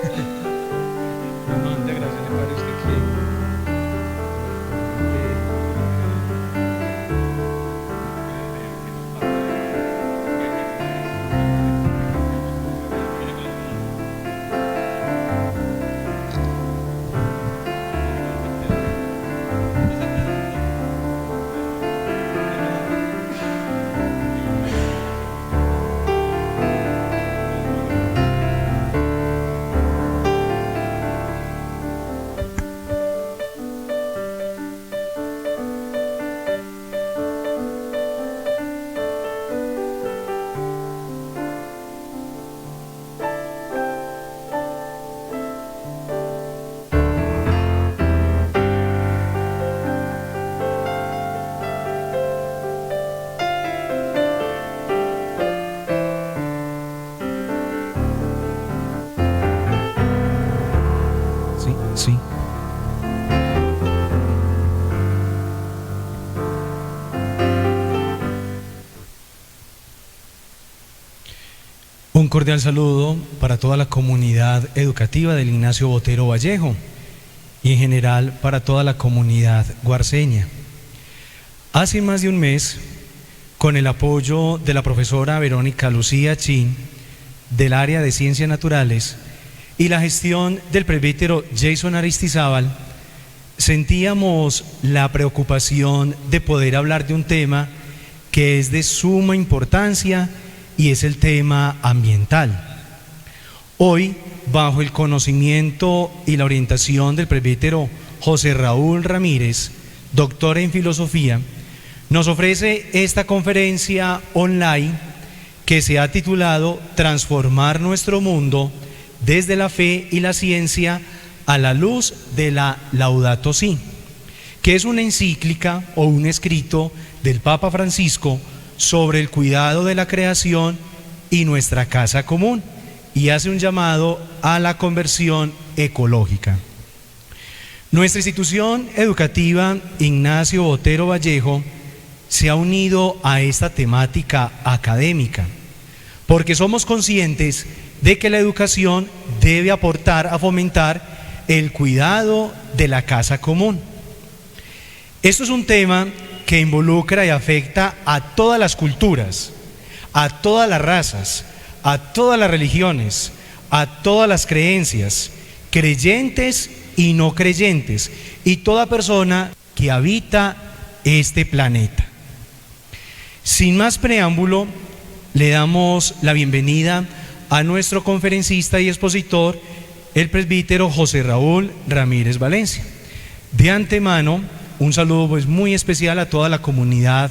No, integración de varios que quieren. Sí, sí. Un cordial saludo para toda la comunidad educativa del Ignacio Botero Vallejo y en general para toda la comunidad guarceña. Hace más de un mes, con el apoyo de la profesora Verónica Lucía Chin del área de Ciencias Naturales y la gestión del presbítero Jason Aristizábal, sentíamos la preocupación de poder hablar de un tema que es de suma importancia y es el tema ambiental. Hoy, bajo el conocimiento y la orientación del presbítero José Raúl Ramírez, doctor en filosofía, nos ofrece esta conferencia online que se ha titulado Transformar nuestro mundo desde la fe y la ciencia a la luz de la Laudato Si, que es una encíclica o un escrito del Papa Francisco sobre el cuidado de la creación y nuestra casa común, y hace un llamado a la conversión ecológica. Nuestra institución educativa Ignacio Botero Vallejo se ha unido a esta temática académica, porque somos conscientes de que la educación debe aportar a fomentar el cuidado de la casa común. Esto es un tema que involucra y afecta a todas las culturas, a todas las razas, a todas las religiones, a todas las creencias, creyentes y no creyentes, y toda persona que habita este planeta. Sin más preámbulo, le damos la bienvenida a nuestro conferencista y expositor, el presbítero José Raúl Ramírez Valencia. De antemano, un saludo pues muy especial a toda la comunidad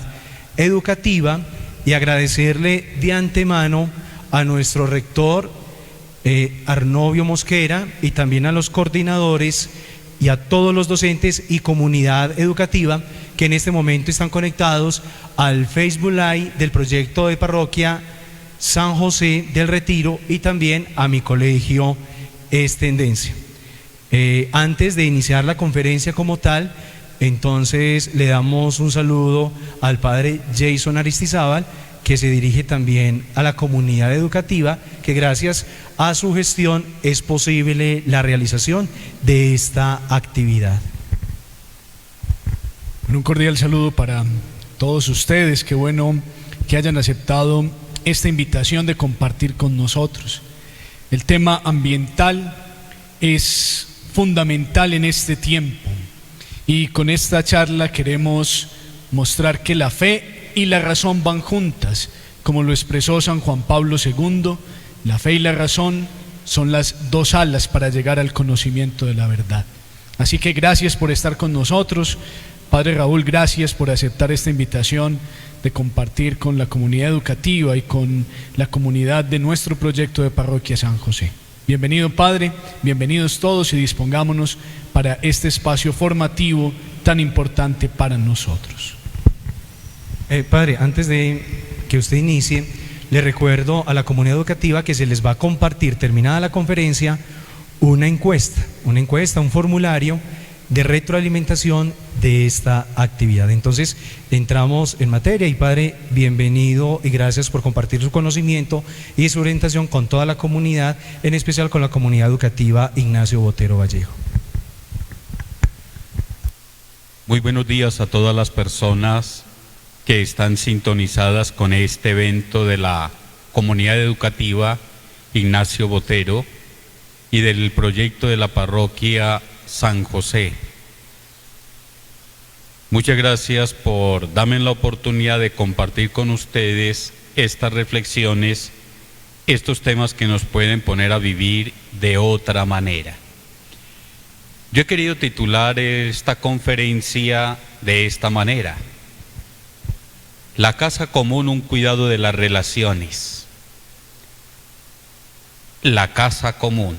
educativa y agradecerle de antemano a nuestro rector Arnovio Mosquera y también a los coordinadores y a todos los docentes y comunidad educativa que en este momento están conectados al Facebook Live del proyecto de parroquia San José del Retiro y también a mi colegio Es Tendencia. Antes de iniciar la conferencia como tal, entonces le damos un saludo al padre Jason Aristizábal, que se dirige también a la comunidad educativa, que gracias a su gestión es posible la realización de esta actividad. Un cordial saludo para todos ustedes, qué bueno que hayan aceptado esta invitación de compartir con nosotros. El tema ambiental es fundamental en este tiempo y con esta charla queremos mostrar que la fe y la razón van juntas, como lo expresó San Juan Pablo II. La fe y la razón son las dos alas para llegar al conocimiento de la verdad. Así que gracias por estar con nosotros. Padre Raúl, gracias por aceptar esta invitación de compartir con la comunidad educativa y con la comunidad de nuestro proyecto de Parroquia San José. Bienvenido, Padre, bienvenidos todos y dispongámonos para este espacio formativo tan importante para nosotros. Padre, antes de que usted inicie, le recuerdo a la comunidad educativa que se les va a compartir, terminada la conferencia, una encuesta, un formulario de retroalimentación de esta actividad. Entonces, entramos en materia y Padre, bienvenido y gracias por compartir su conocimiento y su orientación con toda la comunidad, en especial con la comunidad educativa Ignacio Botero Vallejo. Muy buenos días a todas las personas que están sintonizadas con este evento de la comunidad educativa Ignacio Botero y del proyecto de la parroquia San José. Muchas gracias por darme la oportunidad de compartir con ustedes estas reflexiones, estos temas que nos pueden poner a vivir de otra manera. Yo he querido titular esta conferencia de esta manera: La casa común, un cuidado de las relaciones. La casa común.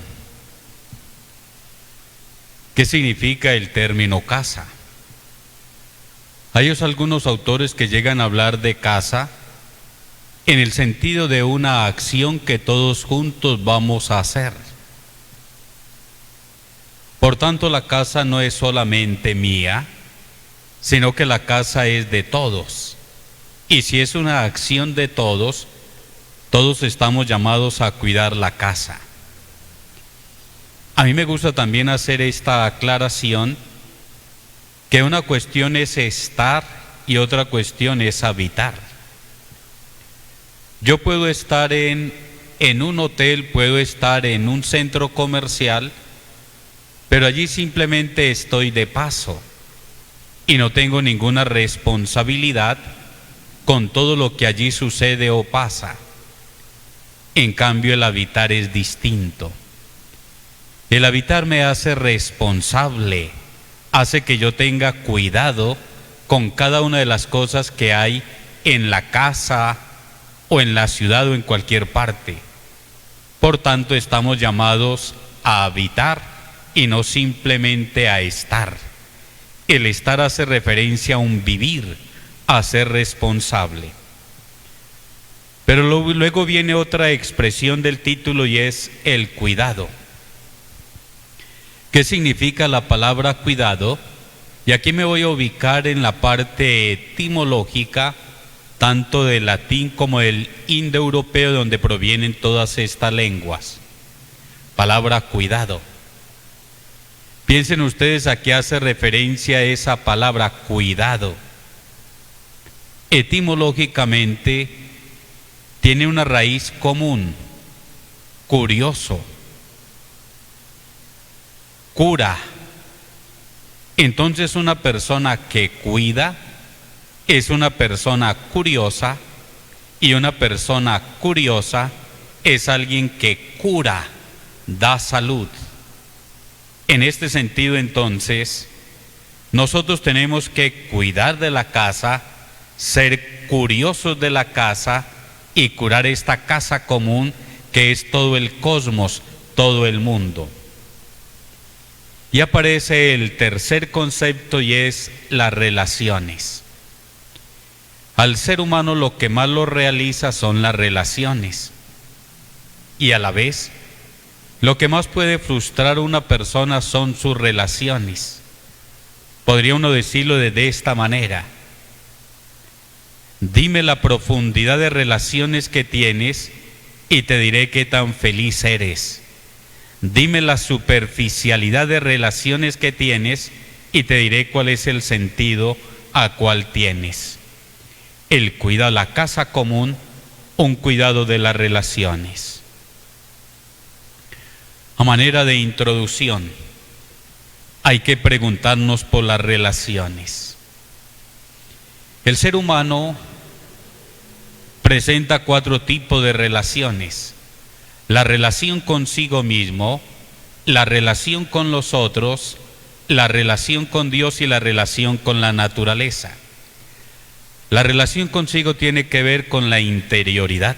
¿Qué significa el término casa? Hay algunos autores que llegan a hablar de casa en el sentido de una acción que todos juntos vamos a hacer. Por tanto, la casa no es solamente mía, sino que la casa es de todos. Y si es una acción de todos, todos estamos llamados a cuidar la casa. A mí me gusta también hacer esta aclaración, que una cuestión es estar y otra cuestión es habitar. Yo puedo estar en un hotel, puedo estar en un centro comercial, pero allí simplemente estoy de paso y no tengo ninguna responsabilidad con todo lo que allí sucede o pasa. En cambio, el habitar es distinto. El habitar me hace responsable, hace que yo tenga cuidado con cada una de las cosas que hay en la casa o en la ciudad o en cualquier parte. Por tanto, estamos llamados a habitar y no simplemente a estar. El estar hace referencia a un vivir, a ser responsable. Pero luego viene otra expresión del título y es el cuidado. ¿Qué significa la palabra cuidado? Y aquí me voy a ubicar en la parte etimológica, tanto del latín como del indoeuropeo, donde provienen todas estas lenguas. Palabra cuidado. Piensen ustedes a qué hace referencia esa palabra cuidado. Etimológicamente tiene una raíz común, curioso. Cura. Entonces una persona que cuida es una persona curiosa, y una persona curiosa es alguien que cura, da salud. En este sentido, entonces, nosotros tenemos que cuidar de la casa, ser curiosos de la casa y curar esta casa común que es todo el cosmos, todo el mundo. Y aparece el tercer concepto y es las relaciones. Al ser humano lo que más lo realiza son las relaciones. Y a la vez, lo que más puede frustrar a una persona son sus relaciones. Podría uno decirlo de esta manera: dime la profundidad de relaciones que tienes y te diré qué tan feliz eres. Dime la superficialidad de relaciones que tienes y te diré cuál es el sentido a cual tienes. El cuidado de la casa común, un cuidado de las relaciones. A manera de introducción, hay que preguntarnos por las relaciones. El ser humano presenta 4 tipos de relaciones: la relación consigo mismo, la relación con los otros, la relación con Dios y la relación con la naturaleza. La relación consigo tiene que ver con la interioridad.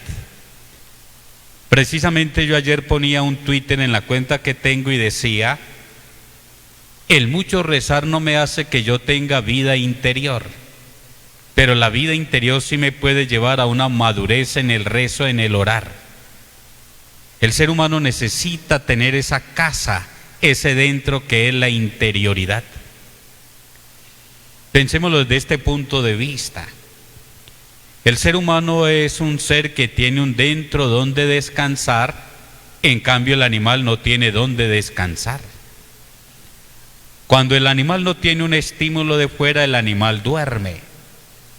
Precisamente yo ayer ponía un Twitter en la cuenta que tengo y decía: el mucho rezar no me hace que yo tenga vida interior, pero la vida interior sí me puede llevar a una madurez en el rezo, en el orar. El ser humano necesita tener esa casa, ese dentro que es la interioridad. Pensémoslo desde este punto de vista. El ser humano es un ser que tiene un dentro donde descansar, en cambio el animal no tiene donde descansar. Cuando el animal no tiene un estímulo de fuera, el animal duerme.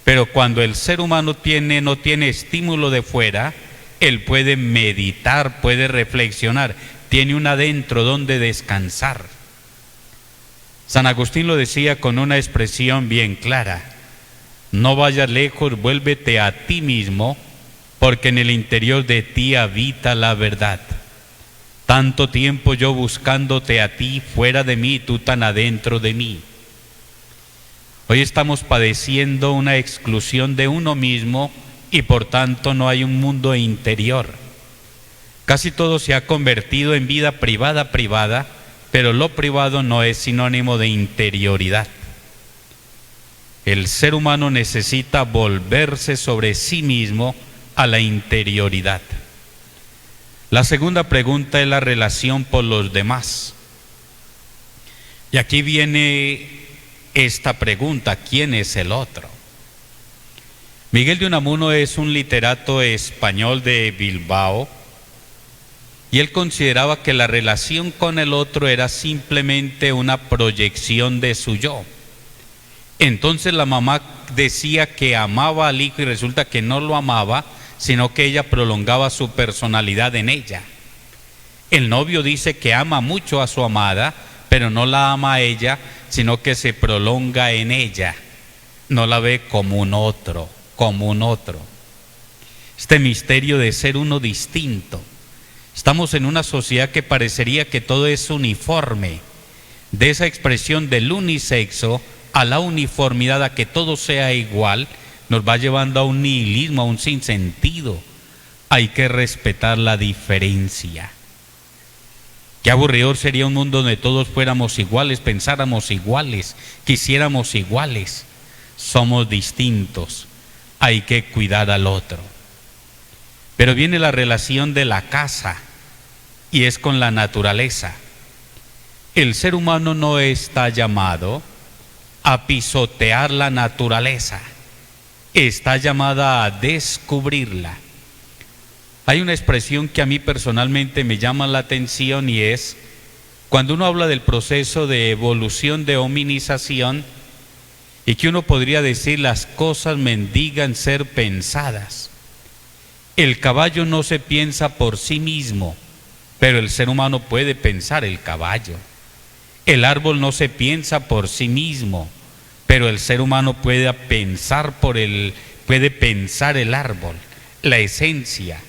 Pero cuando el ser humano no tiene estímulo de fuera, él puede meditar, puede reflexionar, tiene un adentro donde descansar. San Agustín lo decía con una expresión bien clara: no vayas lejos, vuélvete a ti mismo, porque en el interior de ti habita la verdad. Tanto tiempo yo buscándote a ti, fuera de mí, tú tan adentro de mí. Hoy estamos padeciendo una exclusión de uno mismo y por tanto no hay un mundo interior. Casi todo se ha convertido en vida privada, pero lo privado no es sinónimo de interioridad. El ser humano necesita volverse sobre sí mismo a la interioridad. La segunda pregunta es la relación por los demás. Y aquí viene esta pregunta: ¿quién es el otro? Miguel de Unamuno es un literato español de Bilbao y él consideraba que la relación con el otro era simplemente una proyección de su yo. Entonces la mamá decía que amaba al hijo y resulta que no lo amaba, sino que ella prolongaba su personalidad en ella. El novio dice que ama mucho a su amada, pero no la ama a ella, sino que se prolonga en ella. No la ve como un otro, Este misterio de ser uno distinto. Estamos en una sociedad que parecería que todo es uniforme. De esa expresión del unisexo a la uniformidad, a que todo sea igual, nos va llevando a un nihilismo, a un sinsentido. Hay que respetar la diferencia. Qué aburridor sería un mundo donde todos fuéramos iguales, pensáramos iguales, quisiéramos iguales. Somos distintos, hay que cuidar al otro. Pero viene la relación de la casa y es con la naturaleza. El ser humano no está llamado a pisotear la naturaleza, está llamada a descubrirla. Hay una expresión que a mí personalmente me llama la atención y es cuando uno habla del proceso de evolución, de hominización, y que uno podría decir las cosas mendigan ser pensadas. El caballo no se piensa por sí mismo, pero el ser humano puede pensar el caballo. El árbol no se piensa por sí mismo, pero el ser humano puede pensar el árbol, la esencia.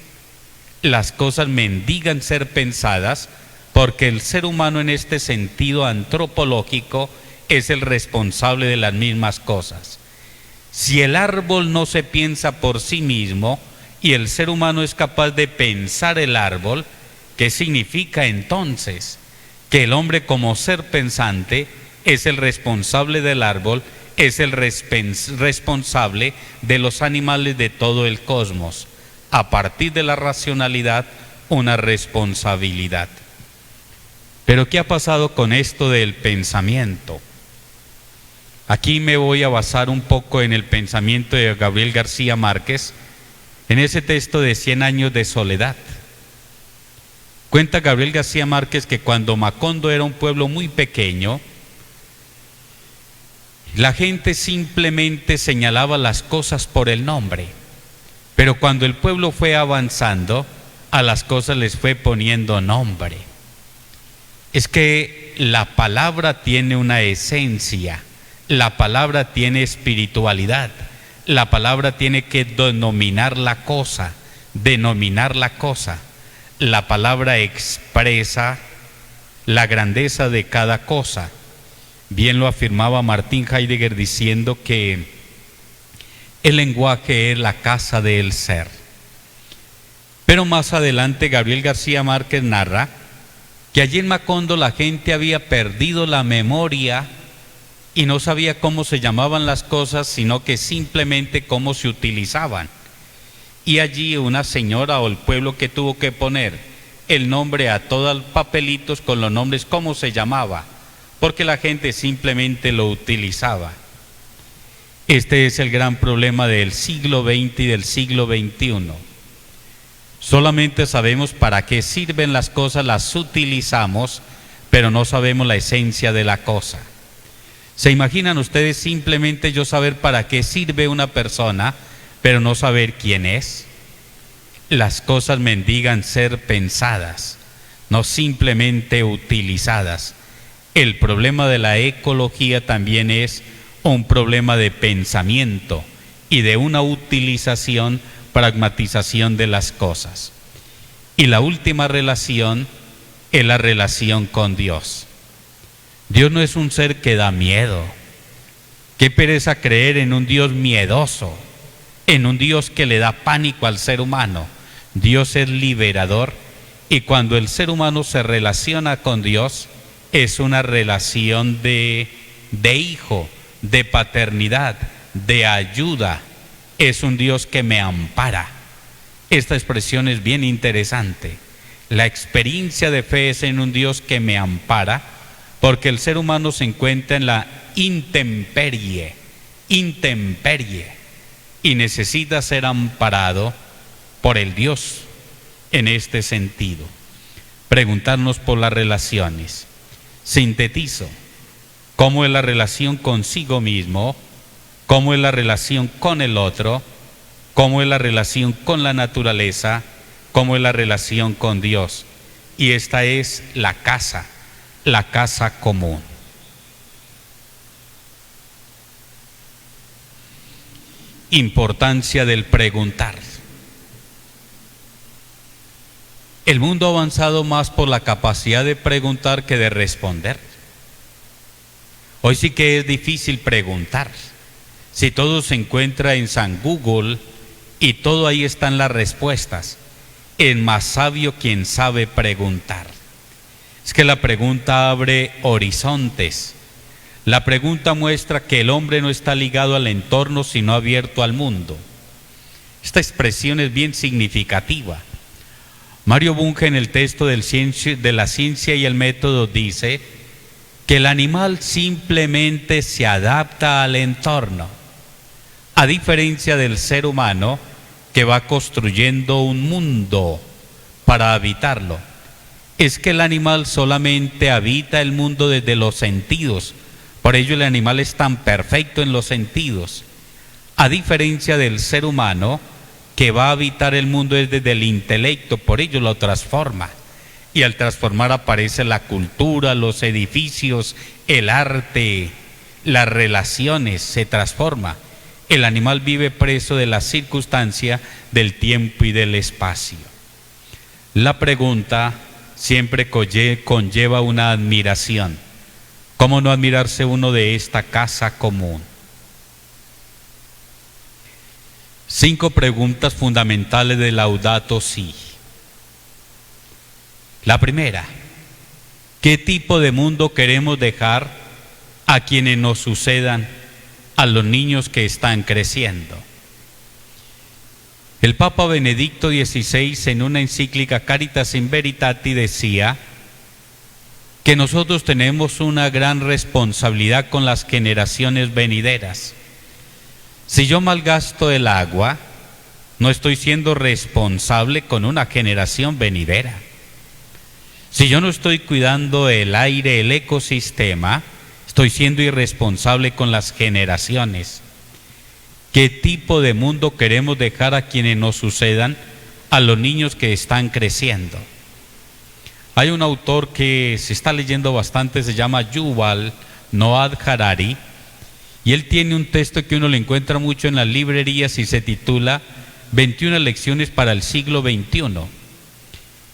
Las cosas mendigan ser pensadas porque el ser humano en este sentido antropológico es el responsable de las mismas cosas. Si el árbol no se piensa por sí mismo y el ser humano es capaz de pensar el árbol, ¿qué significa entonces? Que el hombre como ser pensante es el responsable del árbol, es el responsable de los animales de todo el cosmos. A partir de la racionalidad, una responsabilidad. Pero ¿qué ha pasado con esto del pensamiento? Aquí me voy a basar un poco en el pensamiento de Gabriel García Márquez, en ese texto de 100 años de soledad. Cuenta Gabriel García Márquez que cuando Macondo era un pueblo muy pequeño, la gente simplemente señalaba las cosas por el nombre. Pero cuando el pueblo fue avanzando, a las cosas les fue poniendo nombre. Es que la palabra tiene una esencia, la palabra tiene espiritualidad, la palabra tiene que denominar la cosa. La palabra expresa la grandeza de cada cosa. Bien lo afirmaba Martin Heidegger diciendo que el lenguaje es la casa del ser. Pero más adelante Gabriel García Márquez narra que allí en Macondo la gente había perdido la memoria y no sabía cómo se llamaban las cosas, sino que simplemente cómo se utilizaban. Y allí una señora o el pueblo que tuvo que poner el nombre a todos los papelitos con los nombres, cómo se llamaba, porque la gente simplemente lo utilizaba. Este es el gran problema del siglo XX y del siglo XXI. Solamente sabemos para qué sirven las cosas, las utilizamos, pero no sabemos la esencia de la cosa. ¿Se imaginan ustedes simplemente yo saber para qué sirve una persona, pero no saber quién es? Las cosas mendigan ser pensadas, no simplemente utilizadas. El problema de la ecología también es un problema de pensamiento y de una utilización, pragmatización de las cosas. Y la última relación es la relación con Dios. Dios no es un ser que da miedo. Qué pereza creer en un Dios miedoso, en un Dios que le da pánico al ser humano. Dios es liberador, y cuando el ser humano se relaciona con Dios, es una relación de hijo, de paternidad, de ayuda. Es un Dios que me ampara. Esta expresión es bien interesante. La experiencia de fe es en un Dios que me ampara, porque el ser humano se encuentra en la intemperie, y necesita ser amparado por el Dios en este sentido. Preguntarnos por las relaciones. Sintetizo: ¿cómo es la relación consigo mismo? ¿Cómo es la relación con el otro? ¿Cómo es la relación con la naturaleza? ¿Cómo es la relación con Dios? Y esta es la casa común. Importancia del preguntar. El mundo ha avanzado más por la capacidad de preguntar que de responder. Hoy sí que es difícil preguntar. Si todo se encuentra en San Google y todo ahí están las respuestas, es más sabio quien sabe preguntar. Es que la pregunta abre horizontes. La pregunta muestra que el hombre no está ligado al entorno, sino abierto al mundo. Esta expresión es bien significativa. Mario Bunge, en el texto de la ciencia y el método, dice que el animal simplemente se adapta al entorno, a diferencia del ser humano, que va construyendo un mundo para habitarlo. Es que el animal solamente habita el mundo desde los sentidos. Por ello el animal es tan perfecto en los sentidos, a diferencia del ser humano, que va a habitar el mundo desde el intelecto. Por ello lo transforma, y al transformar aparece la cultura, los edificios, el arte, las relaciones, se transforma. El animal vive preso de la circunstancia, del tiempo y del espacio. La pregunta siempre conlleva una admiración. ¿Cómo no admirarse uno de esta casa común? 5 preguntas fundamentales de Laudato Si. La primera: ¿qué tipo de mundo queremos dejar a quienes nos sucedan, a los niños que están creciendo? El Papa Benedicto XVI, en una encíclica Caritas in Veritate, decía que nosotros tenemos una gran responsabilidad con las generaciones venideras. Si yo malgasto el agua, no estoy siendo responsable con una generación venidera. Si yo no estoy cuidando el aire, el ecosistema, estoy siendo irresponsable con las generaciones. ¿Qué tipo de mundo queremos dejar a quienes nos sucedan, a los niños que están creciendo? Hay un autor que se está leyendo bastante, se llama Yuval Noah Harari, y él tiene un texto que uno lo encuentra mucho en las librerías y se titula 21 lecciones para el siglo XXI.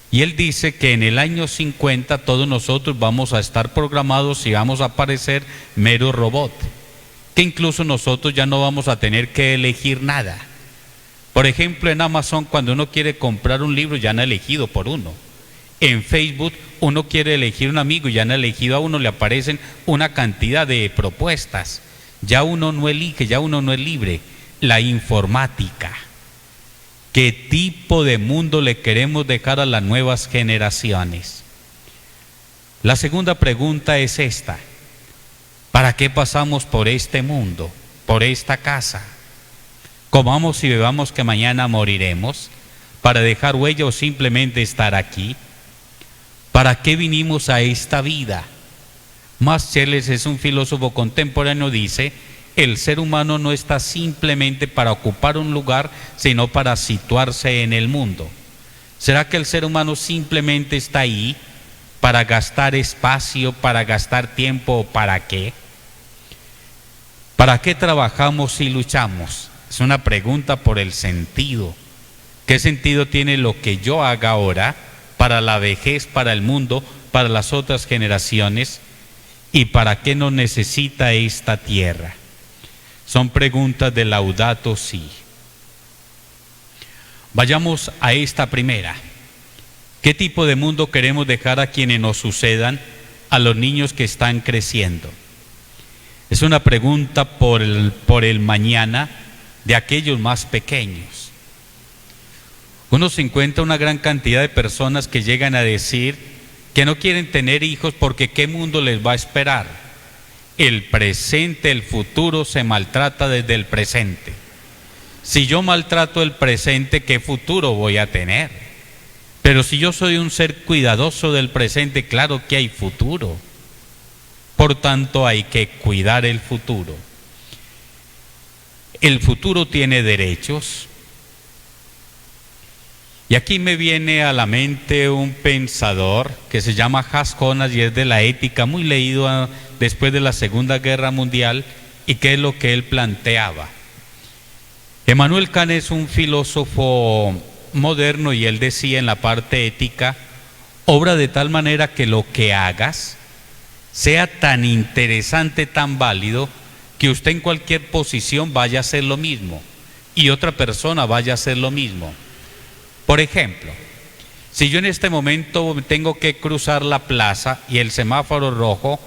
Y él dice que en el año 50 todos nosotros vamos a estar programados y vamos a parecer meros robots, que incluso nosotros ya no vamos a tener que elegir nada. Por ejemplo, en Amazon, cuando uno quiere comprar un libro, ya han elegido por uno. En Facebook, uno quiere elegir un amigo y ya han elegido a uno, le aparecen una cantidad de propuestas. Ya uno no elige, ya uno no es libre. La informática. ¿Qué tipo de mundo le queremos dejar a las nuevas generaciones? La segunda pregunta es esta: ¿para qué pasamos por este mundo? por esta casa. Comamos y bebamos que mañana moriremos, para dejar huella o simplemente estar aquí. ¿Para qué vinimos a esta vida? Max Scheler es un filósofo contemporáneo, dice: el ser humano no está simplemente para ocupar un lugar, sino para situarse en el mundo. ¿Será que el ser humano simplemente está ahí para gastar espacio, para gastar tiempo o para qué? ¿Para qué trabajamos y luchamos? Es una pregunta por el sentido. ¿Qué sentido tiene lo que yo haga ahora para la vejez, para el mundo, para las otras generaciones? ¿Y para qué nos necesita esta tierra? Son preguntas de Laudato Si. Vayamos a esta primera. ¿Qué tipo de mundo queremos dejar a quienes nos sucedan, a los niños que están creciendo? Es una pregunta por el mañana de aquellos más pequeños. Uno se encuentra una gran cantidad de personas que llegan a decir que no quieren tener hijos porque ¿qué mundo les va a esperar? El presente, el futuro se maltrata desde el presente. Si yo maltrato el presente, ¿qué futuro voy a tener? Pero si yo soy un ser cuidadoso del presente, claro que hay futuro. Por tanto, hay que cuidar el futuro. El futuro tiene derechos. Y aquí me viene a la mente un pensador que se llama Hans Jonas y es de la ética, muy leído después de la Segunda Guerra Mundial, y qué es lo que él planteaba. Emmanuel Kant es un filósofo moderno y él decía en la parte ética: obra de tal manera que lo que hagas sea tan interesante, tan válido, que usted en cualquier posición vaya a hacer lo mismo y otra persona vaya a hacer lo mismo. Por ejemplo, si yo en este momento tengo que cruzar la plaza y el semáforo rojo,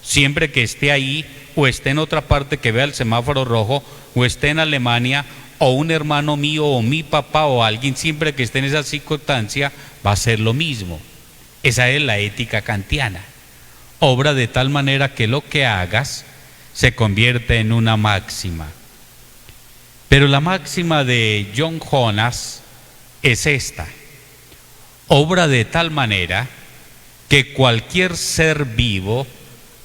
siempre que esté ahí o esté en otra parte que vea el semáforo rojo, o esté en Alemania, o un hermano mío o mi papá o alguien, siempre que esté en esa circunstancia va a ser lo mismo. Esa es la ética kantiana. Obra de tal manera que lo que hagas se convierte en una máxima. Pero la máxima de John Jonas es esta: obra de tal manera que cualquier ser vivo,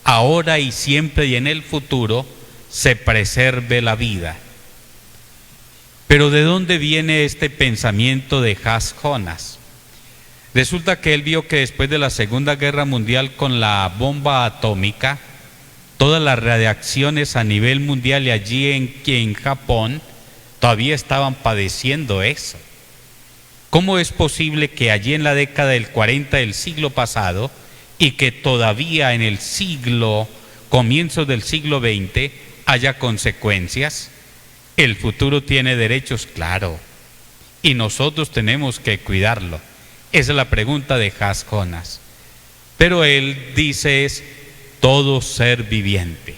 ahora y siempre y en el futuro, se preserve la vida. Pero ¿de dónde viene este pensamiento de Hans Jonas? Resulta que él vio que después de la Segunda Guerra Mundial, con la bomba atómica, todas las radiaciones a nivel mundial y allí en Japón todavía estaban padeciendo eso. ¿Cómo es posible que allí en la década del 40 del siglo pasado y que todavía en el comienzo del siglo XX haya consecuencias? El futuro tiene derechos, claro, y nosotros tenemos que cuidarlo. Esa es la pregunta de Hans Jonas. Pero él dice es todo ser viviente.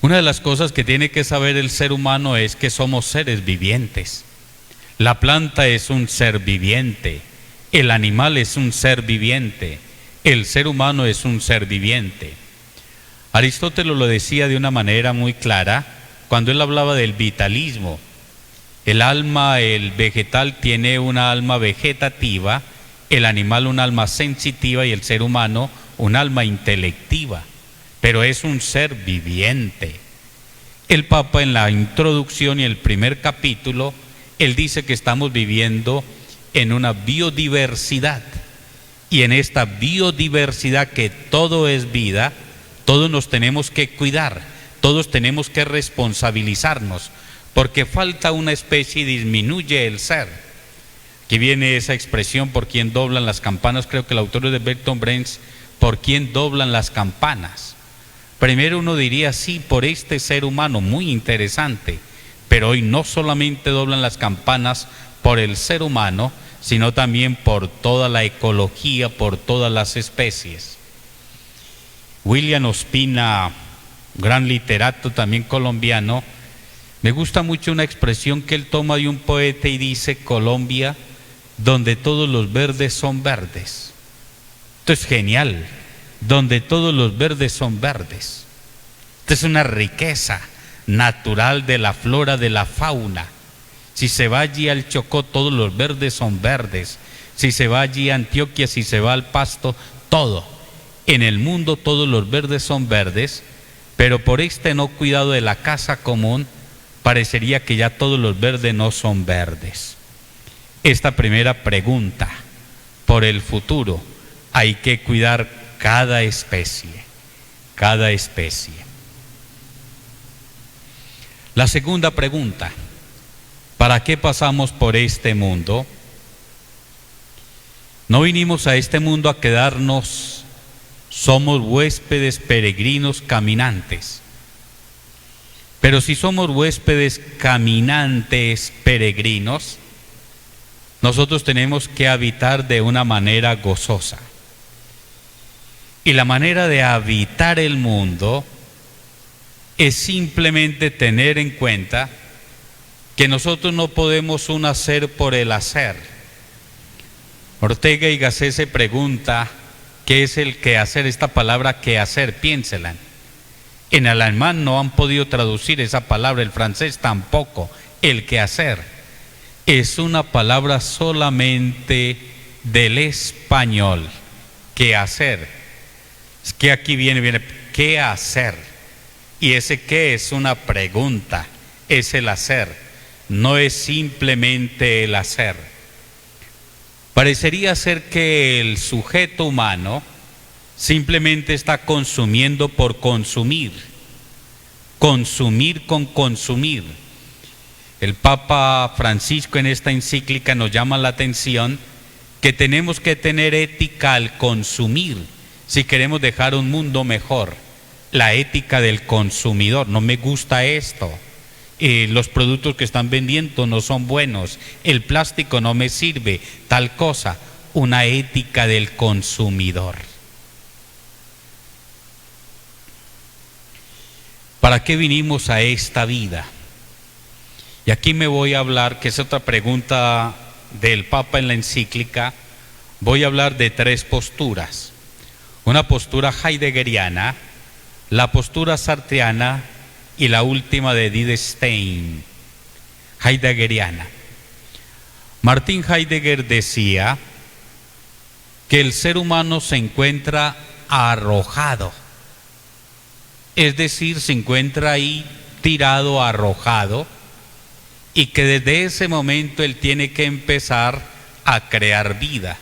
Una de las cosas que tiene que saber el ser humano es que somos seres vivientes. La planta es un ser viviente, el animal es un ser viviente, el ser humano es un ser viviente. Aristóteles lo decía de una manera muy clara cuando él hablaba del vitalismo. El alma, el vegetal tiene una alma vegetativa, el animal un alma sensitiva y el ser humano un alma intelectiva, pero es un ser viviente. El Papa en la introducción y el primer capítulo, él dice que estamos viviendo en una biodiversidad, y en esta biodiversidad que todo es vida, todos nos tenemos que cuidar, todos tenemos que responsabilizarnos, porque falta una especie y disminuye el ser. Aquí viene esa expresión: por quien doblan las campanas. Creo que el autor es de Bertolt Brecht. ¿Por quién doblan las campanas? Primero uno diría sí, por este ser humano, muy interesante, pero hoy no solamente doblan las campanas por el ser humano, sino también por toda la ecología, por todas las especies. William Ospina, gran literato también colombiano, me gusta mucho una expresión que él toma de un poeta y dice: Colombia, donde todos los verdes son verdes. Esto es genial, donde todos los verdes son verdes. Esto Esta es una riqueza natural de la flora, de la fauna. Si se va allí al Chocó, todos los verdes son verdes. Si se va allí a Antioquia, si se va al Pasto, todo. En el mundo todos los verdes son verdes, pero por este no cuidado de la casa común, parecería que ya todos los verdes no son verdes. Esta primera pregunta, por el futuro, hay que cuidar cada especie, cada especie. La segunda pregunta, ¿para qué pasamos por este mundo? No vinimos a este mundo a quedarnos, somos huéspedes peregrinos caminantes. Pero si somos huéspedes caminantes peregrinos, nosotros tenemos que habitar de una manera gozosa. Y la manera de habitar el mundo es simplemente tener en cuenta que nosotros no podemos un hacer por el hacer. Ortega y Gasset se pregunta qué es el quehacer. Esta palabra quehacer, piénsela. En el alemán no han podido traducir esa palabra, el francés tampoco. El quehacer es una palabra solamente del español. Quehacer. Es que aquí viene qué hacer. Y ese qué es una pregunta, es el hacer, no es simplemente el hacer. Parecería ser que el sujeto humano simplemente está consumiendo por consumir, consumir con consumir. El Papa Francisco en esta encíclica nos llama la atención que tenemos que tener ética al consumir si queremos dejar un mundo mejor. La ética del consumidor, no me gusta esto, los productos que están vendiendo no son buenos, el plástico no me sirve, tal cosa, una ética del consumidor. ¿Para qué vinimos a esta vida? Y aquí me voy a hablar, que es otra pregunta del Papa en la encíclica, voy a hablar de tres posturas. Una postura heideggeriana, la postura sartreana y la última de Edith Stein, heideggeriana. Martin Heidegger decía que el ser humano se encuentra arrojado, es decir, se encuentra ahí tirado, arrojado, y que desde ese momento él tiene que empezar a crear vida.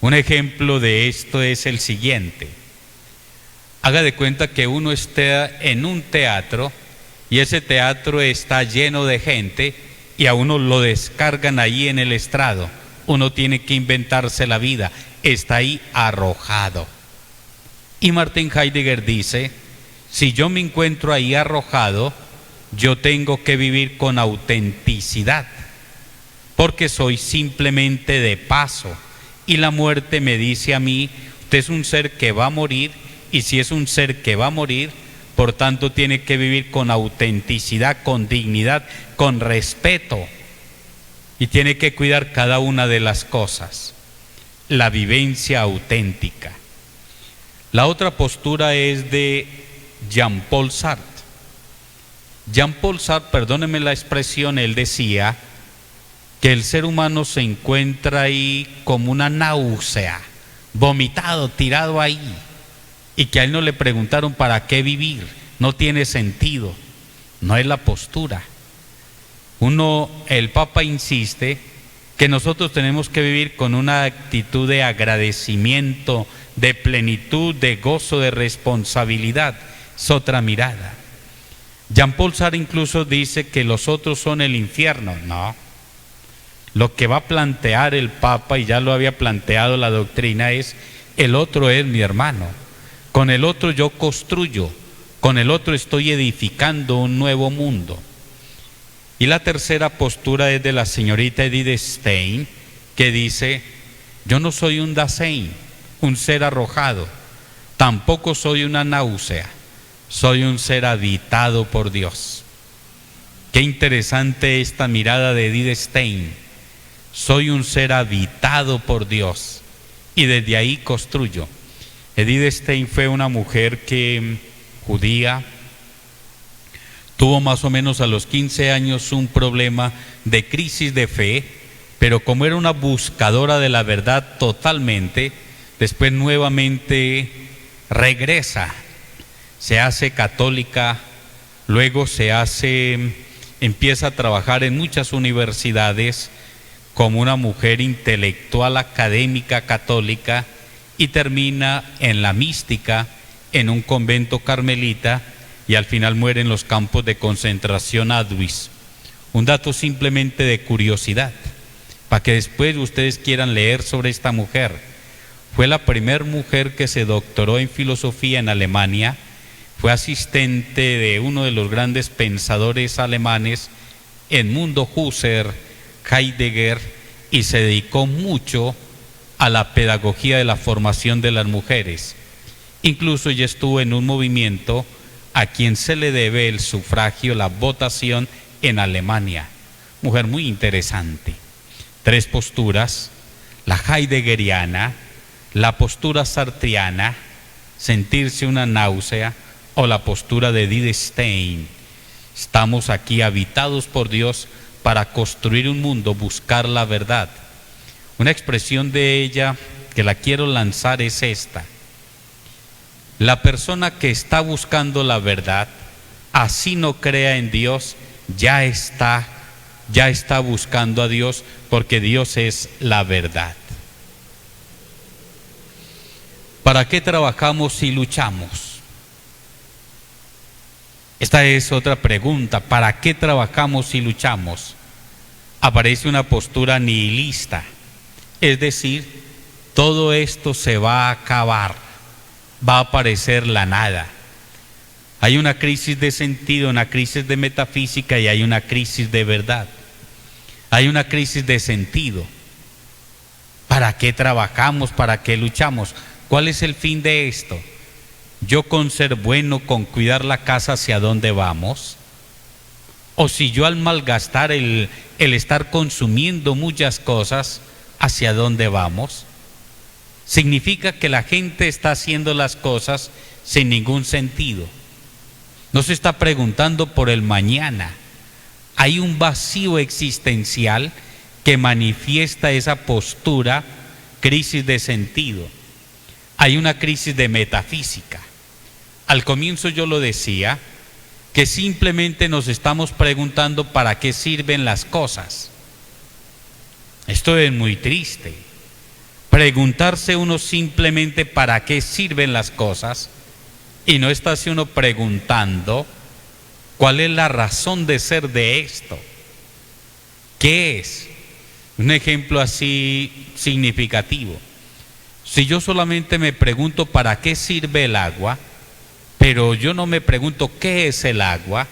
Un ejemplo de esto es el siguiente. Haga de cuenta que uno está en un teatro y ese teatro está lleno de gente y a uno lo descargan ahí en el estrado. Uno tiene que inventarse la vida, está ahí arrojado. Y Martin Heidegger dice, si yo me encuentro ahí arrojado, yo tengo que vivir con autenticidad, porque soy simplemente de paso. Y la muerte me dice a mí, usted es un ser que va a morir, y si es un ser que va a morir, por tanto tiene que vivir con autenticidad, con dignidad, con respeto, y tiene que cuidar cada una de las cosas, la vivencia auténtica. La otra postura es de Jean-Paul Sartre. Jean-Paul Sartre, perdóneme la expresión, él decía que el ser humano se encuentra ahí como una náusea, vomitado, tirado ahí, y que a él no le preguntaron para qué vivir, no tiene sentido, no es la postura. El Papa insiste que nosotros tenemos que vivir con una actitud de agradecimiento, de plenitud, de gozo, de responsabilidad. Es otra mirada. Jean-Paul Sartre incluso dice que los otros son el infierno. No. Lo que va a plantear el Papa, y ya lo había planteado la doctrina, es el otro es mi hermano. Con el otro yo construyo, con el otro estoy edificando un nuevo mundo. Y la tercera postura es de la señorita Edith Stein, que dice, yo no soy un Dasein, un ser arrojado, tampoco soy una náusea, soy un ser habitado por Dios. Qué interesante esta mirada de Edith Stein. Soy un ser habitado por Dios y desde ahí construyo. Edith Stein fue una mujer que judía. Tuvo más o menos a los 15 años un problema de crisis de fe, pero como era una buscadora de la verdad totalmente, después nuevamente regresa, se hace católica, luego empieza a trabajar en muchas universidades como una mujer intelectual académica católica y termina en la mística en un convento carmelita y al final muere en los campos de concentración Auschwitz. Un dato simplemente de curiosidad, para que después ustedes quieran leer sobre esta mujer. Fue la primera mujer que se doctoró en filosofía en Alemania, fue asistente de uno de los grandes pensadores alemanes, Edmundo Husserl, Heidegger, y se dedicó mucho a la pedagogía de la formación de las mujeres. Incluso ella estuvo en un movimiento a quien se le debe el sufragio, la votación en Alemania. Mujer muy interesante. 3 posturas: la heideggeriana, la postura sartriana, sentirse una náusea, o la postura de Edith Stein. Estamos aquí habitados por Dios para construir un mundo, buscar la verdad. Una expresión de ella que la quiero lanzar es esta: la persona que está buscando la verdad, así no crea en Dios, ya está buscando a Dios, porque Dios es la verdad. ¿Para qué trabajamos y luchamos? Esta es otra pregunta. ¿Para qué trabajamos y luchamos? Aparece una postura nihilista, es decir, todo esto se va a acabar, va a aparecer la nada. Hay una crisis de sentido, una crisis de metafísica y hay una crisis de verdad. Hay una crisis de sentido. ¿Para qué trabajamos? ¿Para qué luchamos? ¿Cuál es el fin de esto? Yo con ser bueno, con cuidar la casa, ¿hacia dónde vamos? O si yo al malgastar el estar consumiendo muchas cosas, ¿hacia dónde vamos? Significa que la gente está haciendo las cosas sin ningún sentido. No se está preguntando por el mañana. Hay un vacío existencial que manifiesta esa postura, crisis de sentido. Hay una crisis de metafísica. Al comienzo yo lo decía, que simplemente nos estamos preguntando para qué sirven las cosas. Esto es muy triste. Preguntarse uno simplemente para qué sirven las cosas y no estarse uno preguntando cuál es la razón de ser de esto. ¿Qué es? Un ejemplo así significativo. Si yo solamente me pregunto para qué sirve el agua, pero yo no me pregunto qué es el agua,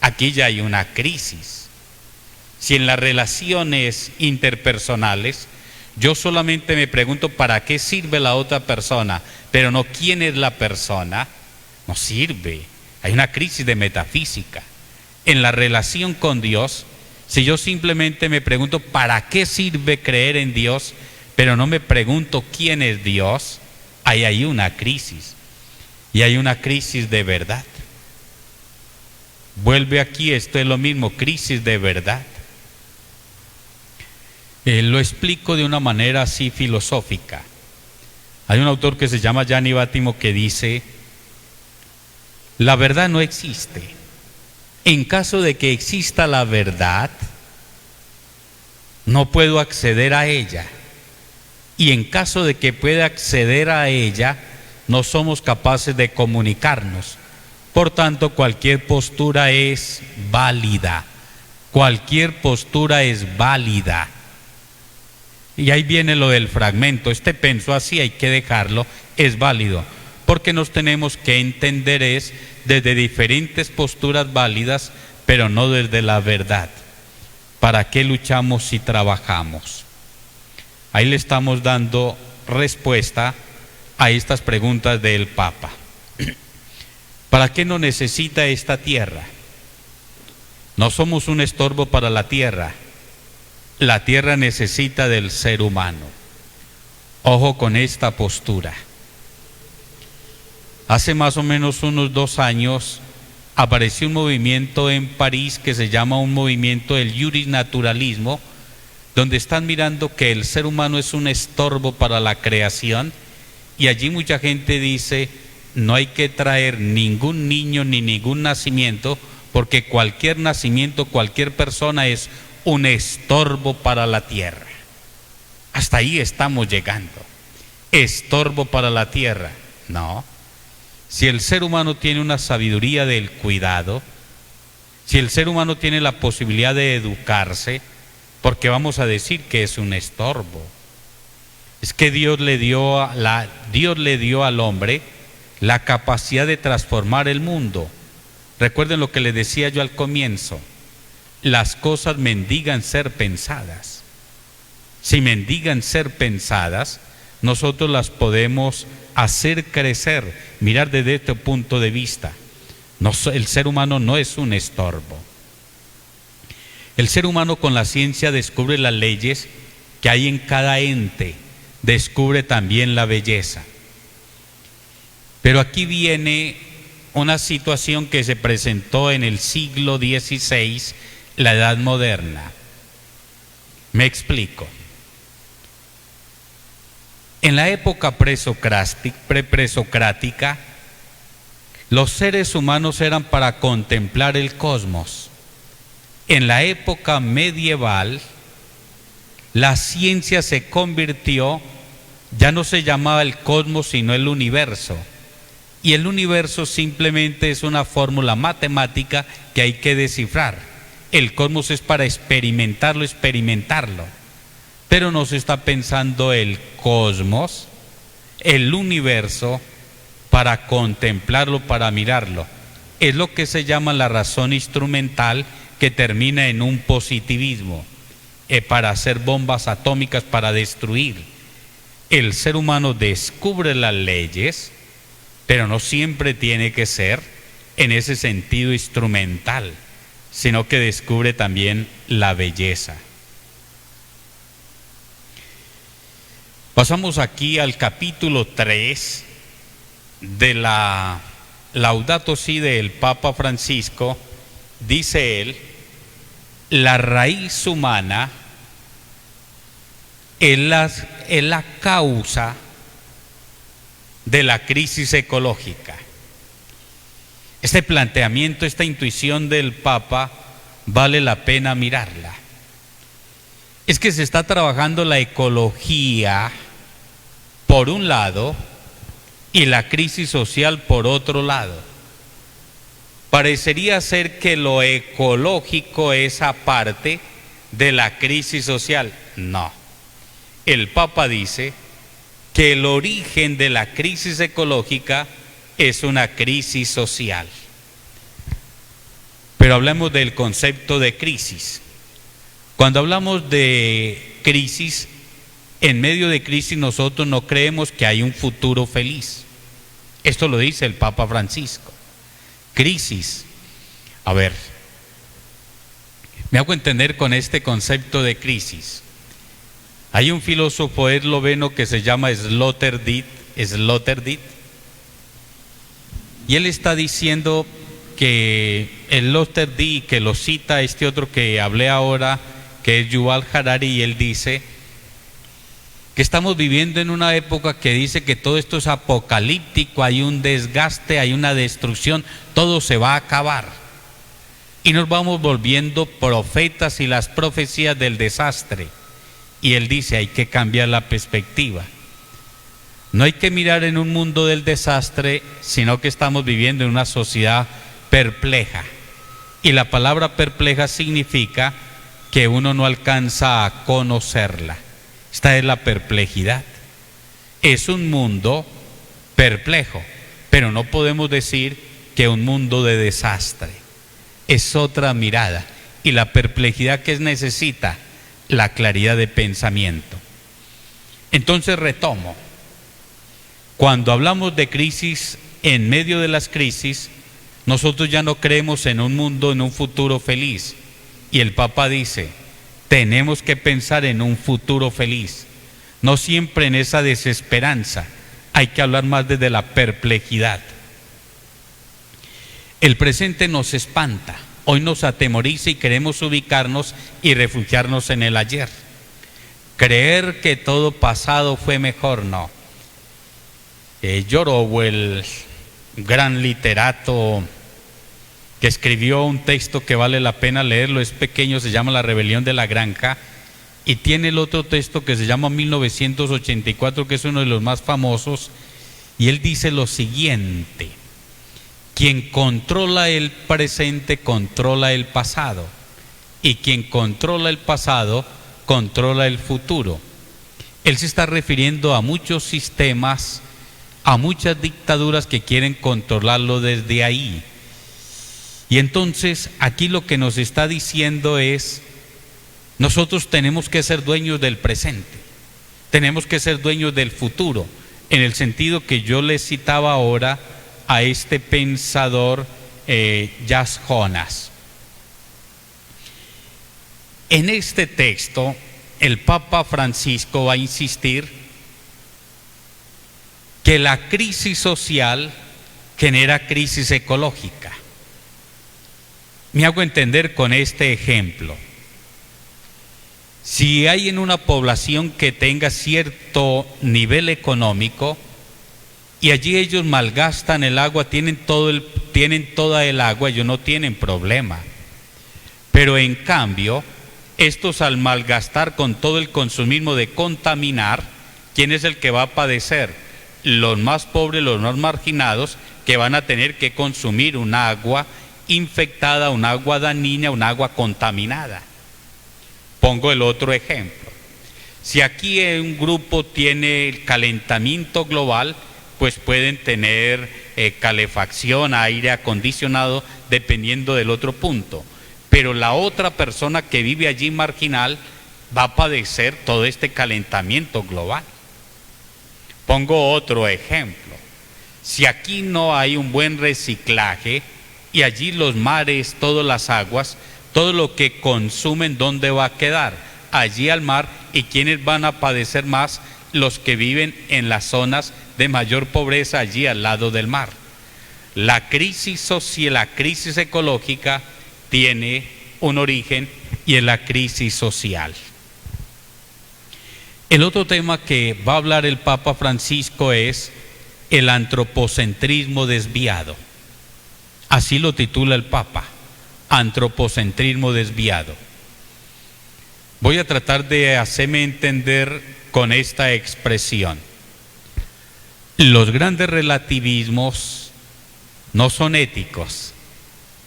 aquí ya hay una crisis. Si en las relaciones interpersonales yo solamente me pregunto para qué sirve la otra persona, pero no quién es la persona, no sirve. Hay una crisis de metafísica. En la relación con Dios, si yo simplemente me pregunto para qué sirve creer en Dios, pero no me pregunto quién es Dios, ahí hay una crisis. Y hay una crisis de verdad. Vuelve aquí, esto es lo mismo, crisis de verdad. Lo explico de una manera así filosófica. Hay un autor que se llama Gianni Vattimo que dice: la verdad no existe. En caso de que exista la verdad, no puedo acceder a ella. Y en caso de que pueda acceder a ella, no somos capaces de comunicarnos. Por tanto, cualquier postura es válida. Cualquier postura es válida. Y ahí viene lo del fragmento. Este pensó así, hay que dejarlo, es válido. Porque nos tenemos que entender es desde diferentes posturas válidas, pero no desde la verdad. ¿Para qué luchamos y trabajamos? Ahí le estamos dando respuesta a estas preguntas del Papa. ¿Para qué nos necesita esta tierra? No somos un estorbo para la tierra. La tierra necesita del ser humano. Ojo con esta postura. Hace más o menos unos 2 años apareció un movimiento en París que se llama un movimiento del jurisnaturalismo, donde están mirando que el ser humano es un estorbo para la creación, y allí mucha gente dice: no hay que traer ningún niño ni ningún nacimiento, porque cualquier nacimiento, cualquier persona es un estorbo para la tierra. Hasta ahí estamos llegando. Estorbo para la tierra. No. Si el ser humano tiene una sabiduría del cuidado, si el ser humano tiene la posibilidad de educarse, ¿por qué vamos a decir que es un estorbo? Es que Dios le dio al hombre la capacidad de transformar el mundo. Recuerden lo que les decía yo al comienzo: las cosas mendigan ser pensadas. Si mendigan ser pensadas, nosotros las podemos hacer crecer, mirar desde este punto de vista. El ser humano no es un estorbo. El ser humano con la ciencia descubre las leyes que hay en cada ente, descubre también la belleza. Pero aquí viene una situación que se presentó en el siglo XVI, la Edad Moderna. Me explico. En la época presocrática, los seres humanos eran para contemplar el cosmos. En la época medieval, la ciencia se convirtió, ya no se llamaba el cosmos, sino el universo. Y el universo simplemente es una fórmula matemática que hay que descifrar. El cosmos es para experimentarlo. Pero no se está pensando el cosmos, el universo, para contemplarlo, para mirarlo. Es lo que se llama la razón instrumental, que termina en un positivismo, para hacer bombas atómicas, para destruir. El ser humano descubre las leyes, pero no siempre tiene que ser en ese sentido instrumental, sino que descubre también la belleza. Pasamos aquí al capítulo 3 de la Laudato Si del Papa Francisco. Dice él: la raíz humana es la causa de la crisis ecológica. Este planteamiento, esta intuición del Papa, vale la pena mirarla. Es que se está trabajando la ecología por un lado y la crisis social por otro lado. Parecería ser que lo ecológico es aparte de la crisis social. No. El Papa dice que el origen de la crisis ecológica es una crisis social. Pero hablemos del concepto de crisis. Cuando hablamos de crisis, en medio de crisis nosotros no creemos que hay un futuro feliz. Esto lo dice el Papa Francisco. Crisis. A ver, me hago entender con este concepto de crisis. Hay un filósofo esloveno que se llama Sloterdijk, y él está diciendo que el Sloterdijk, que lo cita este otro que hablé ahora, que es Yuval Harari, y él dice que estamos viviendo en una época que dice que todo esto es apocalíptico, hay un desgaste, hay una destrucción, todo se va a acabar. Y nos vamos volviendo profetas y las profecías del desastre. Y él dice, hay que cambiar la perspectiva. No hay que mirar en un mundo del desastre, sino que estamos viviendo en una sociedad perpleja. Y la palabra perpleja significa que uno no alcanza a conocerla. Esta es la perplejidad. Es un mundo perplejo, pero no podemos decir que un mundo de desastre. Es otra mirada. Y la perplejidad que necesita la claridad de pensamiento. Entonces retomo. Cuando hablamos de crisis, en medio de las crisis, nosotros ya no creemos en un mundo, en un futuro feliz. Y el Papa dice, tenemos que pensar en un futuro feliz, no siempre en esa desesperanza. Hay que hablar más desde la perplejidad. El presente nos espanta, hoy nos atemoriza y queremos ubicarnos y refugiarnos en el ayer. Creer que todo pasado fue mejor, no. George Orwell, gran literato que escribió un texto que vale la pena leerlo, es pequeño, se llama La rebelión de la granja, y tiene el otro texto que se llama 1984, que es uno de los más famosos, y él dice lo siguiente: quien controla el presente controla el pasado, y quien controla el pasado controla el futuro. Él se está refiriendo a muchos sistemas, a muchas dictaduras que quieren controlarlo desde ahí. Y entonces aquí lo que nos está diciendo es: nosotros tenemos que ser dueños del presente, tenemos que ser dueños del futuro, en el sentido que yo les citaba ahora a este pensador Jas Jonas. En este texto el Papa Francisco va a insistir que la crisis social genera crisis ecológica. Me hago entender con este ejemplo. Si hay en una población que tenga cierto nivel económico y allí ellos malgastan el agua, tienen toda el agua, ellos no tienen problema. Pero en cambio, estos al malgastar con todo el consumismo de contaminar, ¿quién es el que va a padecer? Los más pobres, los más marginados, que van a tener que consumir un agua infectada, un agua dañina, un agua contaminada. Pongo el otro ejemplo. Si aquí un grupo tiene el calentamiento global, pues pueden tener calefacción, aire acondicionado, dependiendo del otro punto. Pero la otra persona que vive allí marginal va a padecer todo este calentamiento global. Pongo otro ejemplo. Si aquí no hay un buen reciclaje y allí los mares, todas las aguas, todo lo que consumen, ¿dónde va a quedar? Allí al mar. ¿Y quiénes van a padecer más? Los que viven en las zonas de mayor pobreza, allí al lado del mar. La crisis social, la crisis ecológica tiene un origen y es la crisis social. El otro tema que va a hablar el Papa Francisco es el antropocentrismo desviado. Así lo titula el Papa, antropocentrismo desviado. Voy a tratar de hacerme entender con esta expresión. Los grandes relativismos no son éticos,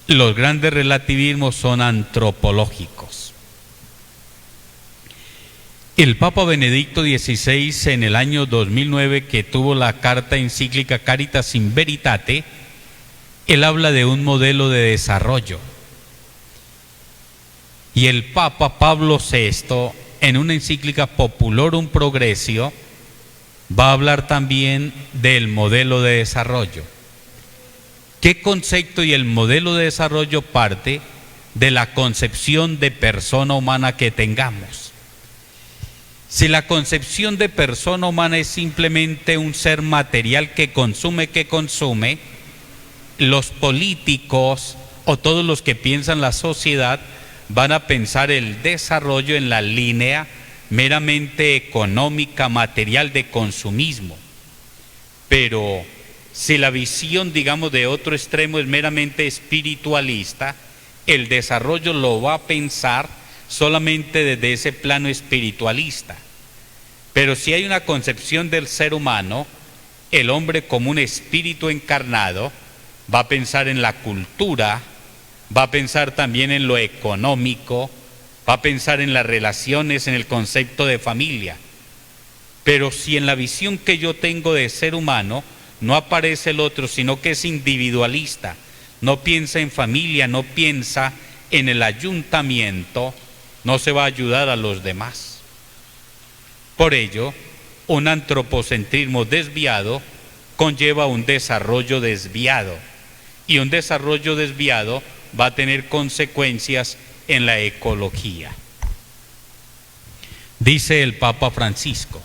los grandes relativismos son antropológicos. El Papa Benedicto XVI, en el año 2009, que tuvo la carta encíclica Caritas in Veritate, él habla de un modelo de desarrollo. Y el Papa Pablo VI, en una encíclica Populorum Progressio, va a hablar también del modelo de desarrollo. ¿Qué concepto y el modelo de desarrollo parte de la concepción de persona humana que tengamos? Si la concepción de persona humana es simplemente un ser material que consume, los políticos o todos los que piensan la sociedad van a pensar el desarrollo en la línea meramente económica, material, de consumismo. Pero si la visión, digamos, de otro extremo es meramente espiritualista, el desarrollo lo va a pensar solamente desde ese plano espiritualista. Pero si hay una concepción del ser humano, el hombre como un espíritu encarnado, va a pensar en la cultura, va a pensar también en lo económico, va a pensar en las relaciones, en el concepto de familia. Pero si en la visión que yo tengo de ser humano no aparece el otro, sino que es individualista, no piensa en familia, no piensa en el ayuntamiento, no se va a ayudar a los demás. Por ello, un antropocentrismo desviado conlleva un desarrollo desviado, y un desarrollo desviado va a tener consecuencias en la ecología. Dice el Papa Francisco,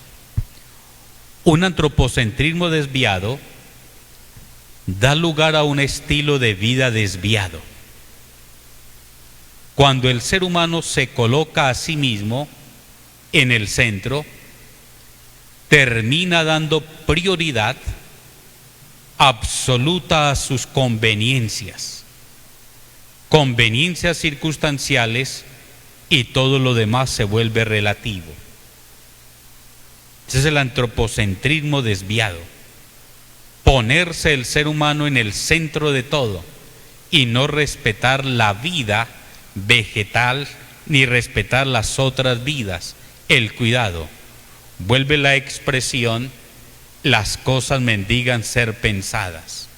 un antropocentrismo desviado da lugar a un estilo de vida desviado. Cuando el ser humano se coloca a sí mismo en el centro, termina dando prioridad absoluta a sus conveniencias circunstanciales, y todo lo demás se vuelve relativo. Ese es el antropocentrismo desviado. Ponerse el ser humano en el centro de todo y no respetar la vida vegetal ni respetar las otras vidas. El cuidado vuelve la expresión: las cosas mendigan ser pensadas.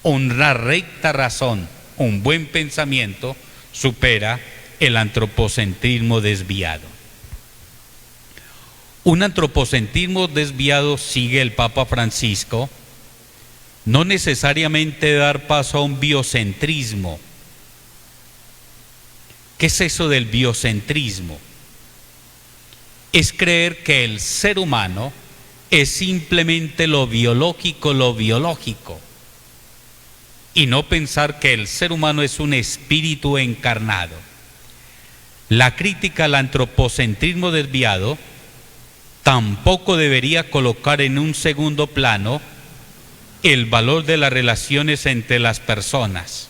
Una recta razón, un buen pensamiento supera el antropocentrismo desviado. Un antropocentrismo desviado, sigue el Papa Francisco, no necesariamente dar paso a un biocentrismo. ¿Qué es eso del biocentrismo? Es creer que el ser humano es simplemente lo biológico, y no pensar que el ser humano es un espíritu encarnado. La crítica al antropocentrismo desviado tampoco debería colocar en un segundo plano el valor de las relaciones entre las personas.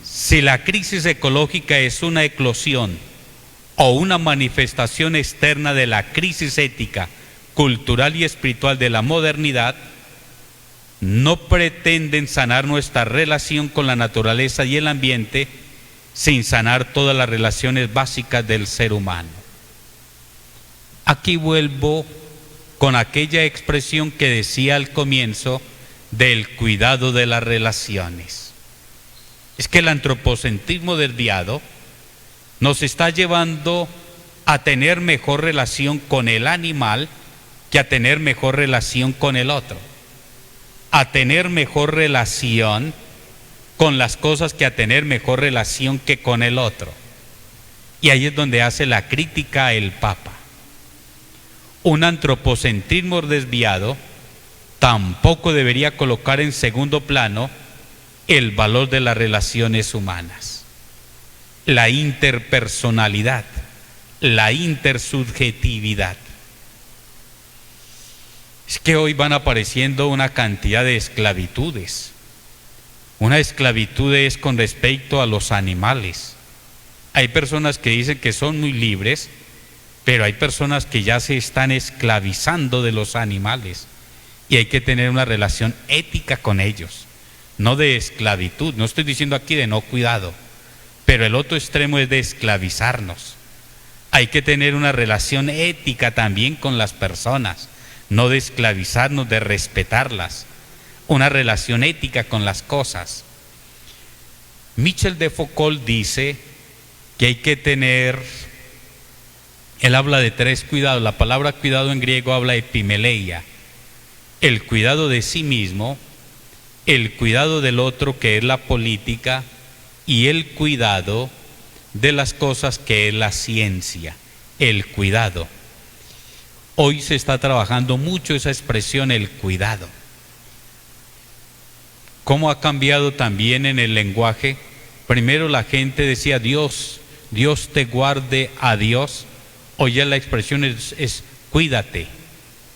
Si la crisis ecológica es una eclosión o una manifestación externa de la crisis ética, cultural y espiritual de la modernidad, no pretenden sanar nuestra relación con la naturaleza y el ambiente sin sanar todas las relaciones básicas del ser humano. Aquí vuelvo con aquella expresión que decía al comienzo del cuidado de las relaciones. Es que el antropocentrismo desviado nos está llevando a tener mejor relación con el animal que a tener mejor relación con el otro, a tener mejor relación con las cosas que a tener mejor relación que con el otro. Y ahí es donde hace la crítica el Papa. Un antropocentrismo desviado tampoco debería colocar en segundo plano el valor de las relaciones humanas, la interpersonalidad, la intersubjetividad. Es que hoy van apareciendo una cantidad de esclavitudes. Una esclavitud es con respecto a los animales. Hay personas que dicen que son muy libres, pero hay personas que ya se están esclavizando de los animales, y hay que tener una relación ética con ellos, no de esclavitud. No estoy diciendo aquí de no cuidado, pero el otro extremo es de esclavizarnos. Hay que tener una relación ética también con las personas, no de esclavizarnos, de respetarlas. Una relación ética con las cosas. Michel de Foucault dice que hay que tener, él habla de tres cuidados. La palabra cuidado en griego habla de epimeleia: el cuidado de sí mismo, el cuidado del otro, que es la política, y el cuidado de las cosas, que es la ciencia. El cuidado. Hoy se está trabajando mucho esa expresión, el cuidado. ¿Cómo ha cambiado también en el lenguaje? Primero la gente decía Dios, Dios te guarde a Dios. Hoy ya la expresión es cuídate,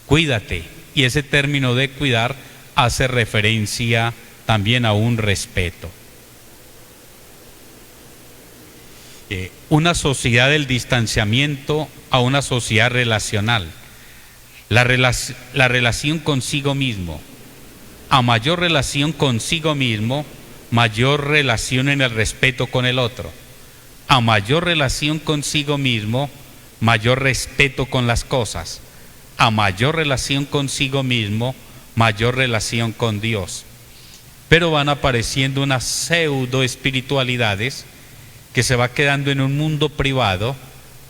cuídate. Y ese término de cuidar hace referencia también a un respeto. Una sociedad del distanciamiento a una sociedad relacional. La relación consigo mismo. A mayor relación consigo mismo, mayor relación en el respeto con el otro. A mayor relación consigo mismo, mayor respeto con las cosas. A mayor relación consigo mismo, mayor relación con Dios. Pero van apareciendo unas pseudo espiritualidades que se va quedando en un mundo privado,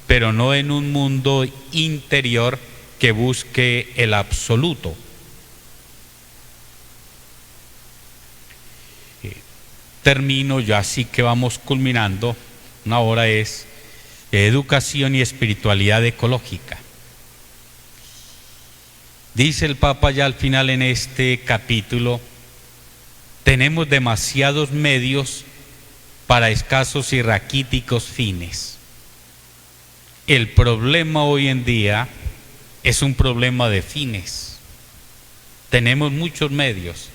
pero no en un mundo interior que busque el absoluto. Termino ya, así que vamos culminando. Una hora es educación y espiritualidad ecológica. Dice el Papa ya al final en este capítulo tenemos demasiados medios para escasos y raquíticos fines. El problema hoy en día es un problema de fines. Tenemos muchos medios.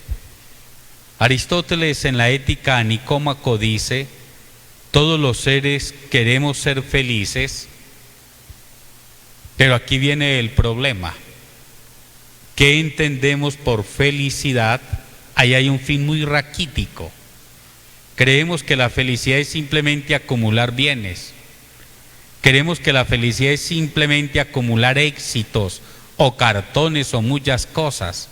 Aristóteles en la Ética a Nicómaco dice: todos los seres queremos ser felices, pero aquí viene el problema. ¿Qué entendemos por felicidad? Ahí hay un fin muy raquítico. Creemos que la felicidad es simplemente acumular bienes. Creemos que la felicidad es simplemente acumular éxitos o cartones o muchas cosas.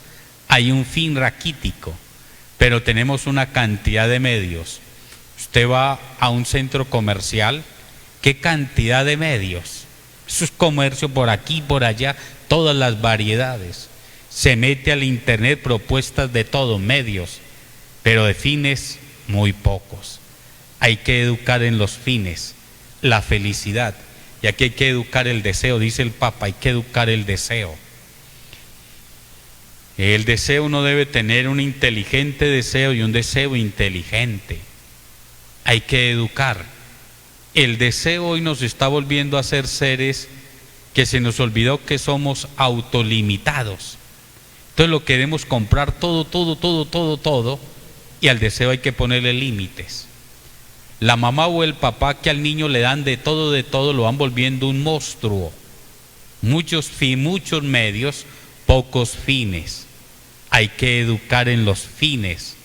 Hay un fin raquítico, pero tenemos una cantidad de medios. Usted va a un centro comercial, ¿qué cantidad de medios? Eso es comercio por aquí, por allá, todas las variedades. Se mete al internet propuestas de todos, medios, pero de fines muy pocos. Hay que educar en los fines, la felicidad. Y aquí hay que educar el deseo, dice el Papa, hay que educar el deseo. El deseo uno debe tener un inteligente deseo y un deseo inteligente. Hay que educar. El deseo hoy nos está volviendo a ser seres que se nos olvidó que somos autolimitados. Entonces lo queremos comprar todo, y al deseo hay que ponerle límites. La mamá o el papá que al niño le dan de todo, lo van volviendo un monstruo. Muchos medios, pocos fines. Hay que educar en los fines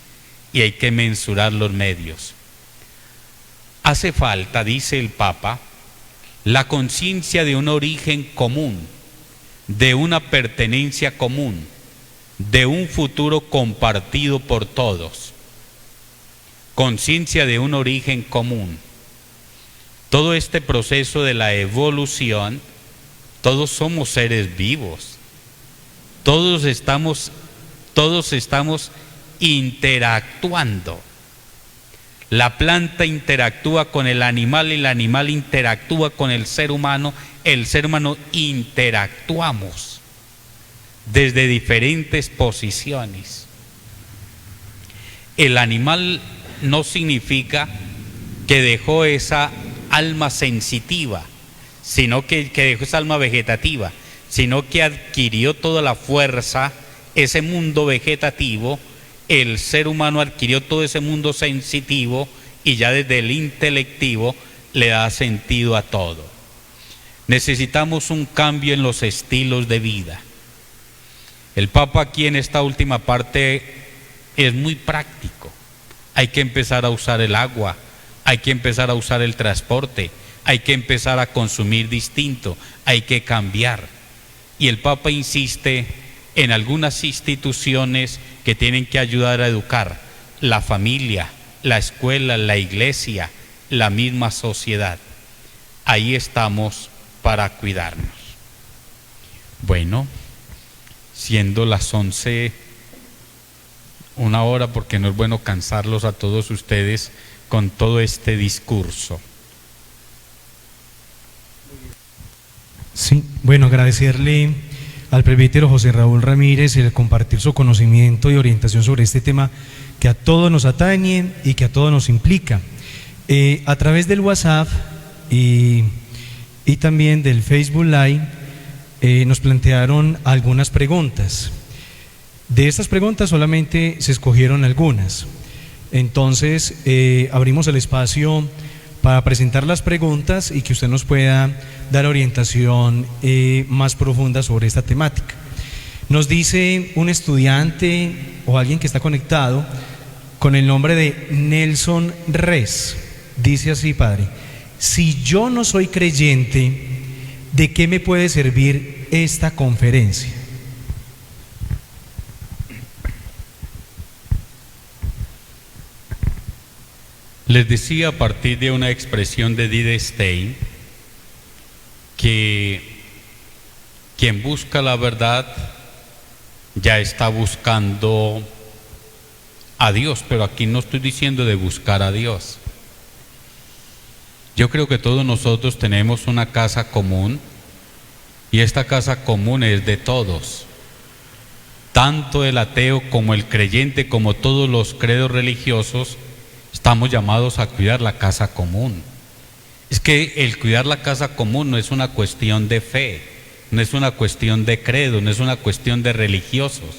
y hay que mensurar los medios. Hace falta, dice el Papa, la conciencia de un origen común, de una pertenencia común, de un futuro compartido por todos. Conciencia de un origen común. Todo este proceso de la evolución, todos somos seres vivos. Todos estamos interactuando. La planta interactúa con el animal y el animal interactúa con el ser humano interactuamos desde diferentes posiciones. El animal no significa que dejó esa alma sensitiva, sino que dejó esa alma vegetativa, sino que adquirió toda la fuerza, ese mundo vegetativo. El ser humano adquirió todo ese mundo sensitivo y ya desde el intelectivo le da sentido a todo. Necesitamos un cambio en los estilos de vida. El Papa aquí en esta última parte es muy práctico. Hay que empezar a usar el agua, hay que empezar a usar el transporte, hay que empezar a consumir distinto, hay que cambiar. Y el Papa insiste en algunas instituciones que tienen que ayudar a educar: la familia, la escuela, la iglesia, la misma sociedad. Ahí estamos para cuidarnos. Bueno, siendo las 11, una hora, porque no es bueno cansarlos a todos ustedes con todo este discurso. Sí, bueno, agradecerle al presbítero José Raúl Ramírez el compartir su conocimiento y orientación sobre este tema que a todos nos atañe y que a todos nos implica. A través del WhatsApp y también del Facebook Live nos plantearon algunas preguntas. De estas preguntas solamente se escogieron algunas. Entonces abrimos el espacio para presentar las preguntas y que usted nos pueda dar orientación más profunda sobre esta temática. Nos dice un estudiante o alguien que está conectado con el nombre de Nelson Res. Dice así: padre, si yo no soy creyente, ¿de qué me puede servir esta conferencia? Les decía a partir de una expresión de Edith Stein que quien busca la verdad ya está buscando a Dios, pero aquí no estoy diciendo de buscar a Dios. Yo creo que todos nosotros tenemos una casa común y esta casa común es de todos. tanto el ateo como el creyente, como todos los credos religiosos, estamos llamados a cuidar la casa común. Es que el cuidar la casa común no es una cuestión de fe, no es una cuestión de credo, no es una cuestión de religiosos,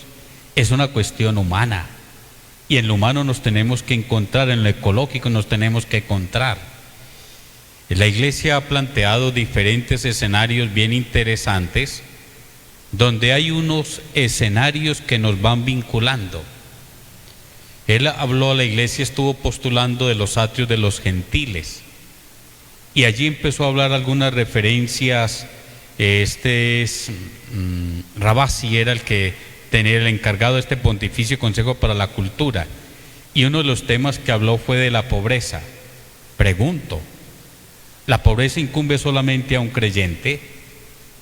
es una cuestión humana. Y en lo humano nos tenemos que encontrar, en lo ecológico nos tenemos que encontrar. La Iglesia ha planteado diferentes escenarios bien interesantes, donde hay unos escenarios que nos van vinculando. Él habló, la Iglesia estuvo postulando de los atrios de los gentiles, y allí empezó a hablar algunas referencias. Ravasi era el que tenía el encargado de este Pontificio Consejo para la Cultura, y uno de los temas que habló fue de la pobreza. Pregunto, ¿la pobreza incumbe solamente a un creyente?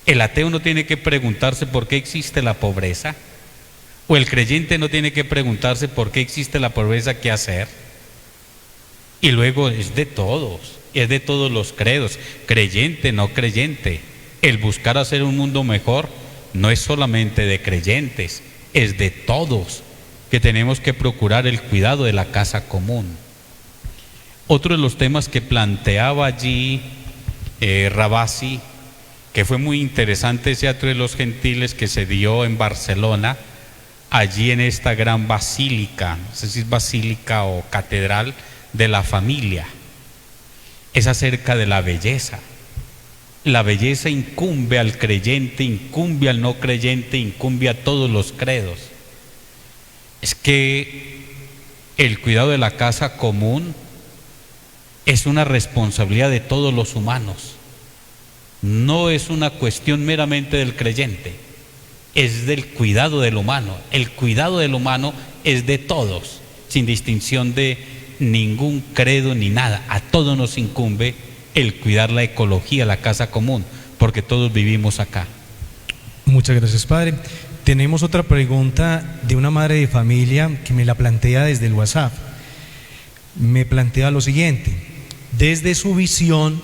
¿El ateo no tiene que preguntarse por qué existe la pobreza? ¿O el creyente no tiene que preguntarse por qué existe la pobreza, qué hacer? Y luego es de todos los credos, creyente, no creyente. El buscar hacer un mundo mejor no es solamente de creyentes, es de todos, que tenemos que procurar el cuidado de la casa común. Otro de los temas que planteaba allí Ravasi, que fue muy interesante, ese atrio de los gentiles que se dio en Barcelona, allí en esta gran basílica, no sé si es basílica o catedral de la familia, es acerca de la belleza. La belleza incumbe al creyente, incumbe al no creyente, incumbe a todos los credos. Es que el cuidado de la casa común es una responsabilidad de todos los humanos. No es una cuestión meramente del creyente, es del cuidado del humano. El cuidado del humano es de todos, sin distinción de ningún credo ni nada. A todos nos incumbe el cuidar la ecología, la casa común, porque todos vivimos acá. Muchas gracias, Padre. Tenemos otra pregunta de una madre de familia que me la plantea desde el WhatsApp. Me plantea lo siguiente: desde su visión,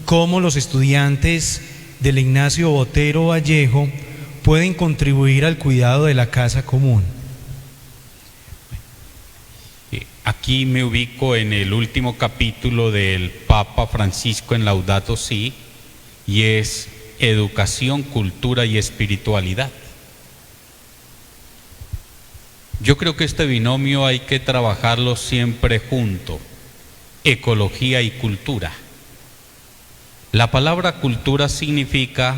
¿cómo los estudiantes del Ignacio Botero Vallejo pueden contribuir al cuidado de la casa común? Aquí me ubico en el último capítulo del Papa Francisco en Laudato Si, y es educación, cultura y espiritualidad. Yo creo que este binomio hay que trabajarlo siempre junto, ecología y cultura. La palabra cultura significa,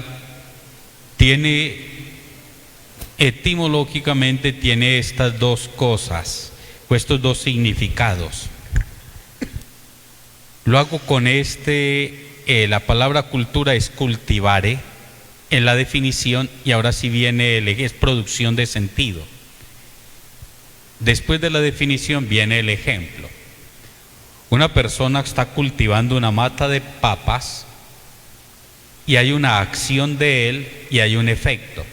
etimológicamente tiene estas dos cosas, o estos dos significados. Lo hago con la palabra cultura es cultivare en la definición, y ahora sí viene es producción de sentido. Después de la definición viene el ejemplo. Una persona está cultivando una mata de papas y hay una acción de él y hay un efecto.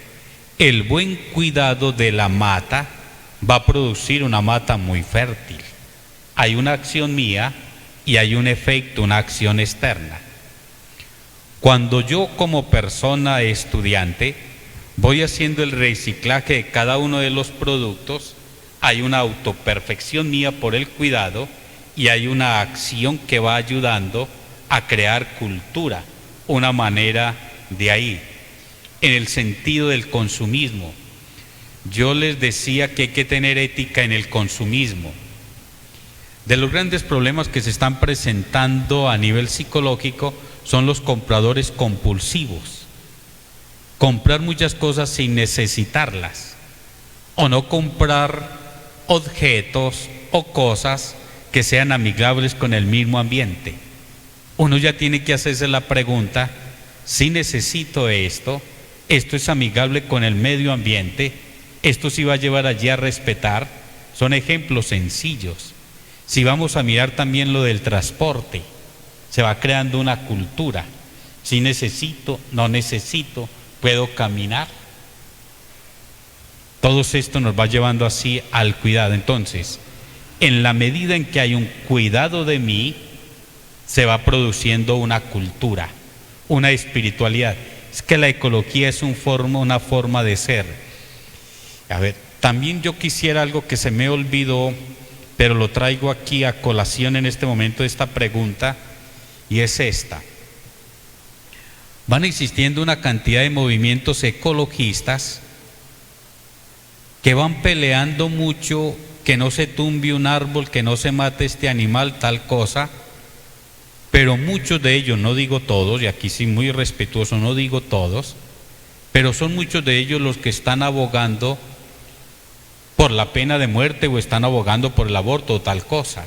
El buen cuidado de la mata va a producir una mata muy fértil. Hay una acción mía y hay un efecto, una acción externa. Cuando yo como persona estudiante voy haciendo el reciclaje de cada uno de los productos, hay una autoperfección mía por el cuidado y hay una acción que va ayudando a crear cultura, una manera de ahí. En el sentido del consumismo, yo les decía que hay que tener ética en el consumismo. De los grandes problemas que se están presentando a nivel psicológico son los compradores compulsivos. Comprar muchas cosas sin necesitarlas, o no comprar objetos o cosas que sean amigables con el mismo ambiente. Uno ya tiene que hacerse la pregunta: si necesito esto es amigable con el medio ambiente, esto sí va a llevar allí a respetar. Son ejemplos sencillos. Si vamos a mirar también lo del transporte, se va creando una cultura. Si necesito, no necesito, puedo caminar. Todo esto nos va llevando así al cuidado. Entonces, en la medida en que hay un cuidado de mí, se va produciendo una cultura, una espiritualidad. Es que la ecología es una forma de ser. A ver, También yo quisiera algo que se me olvidó, pero lo traigo aquí a colación en este momento de esta pregunta, y es esta. Van existiendo una cantidad de movimientos ecologistas que van peleando mucho que no se tumbe un árbol, que no se mate este animal, tal cosa, pero muchos de ellos, no digo todos, y aquí sí muy respetuoso, no digo todos, pero son muchos de ellos los que están abogando por la pena de muerte o están abogando por el aborto o tal cosa.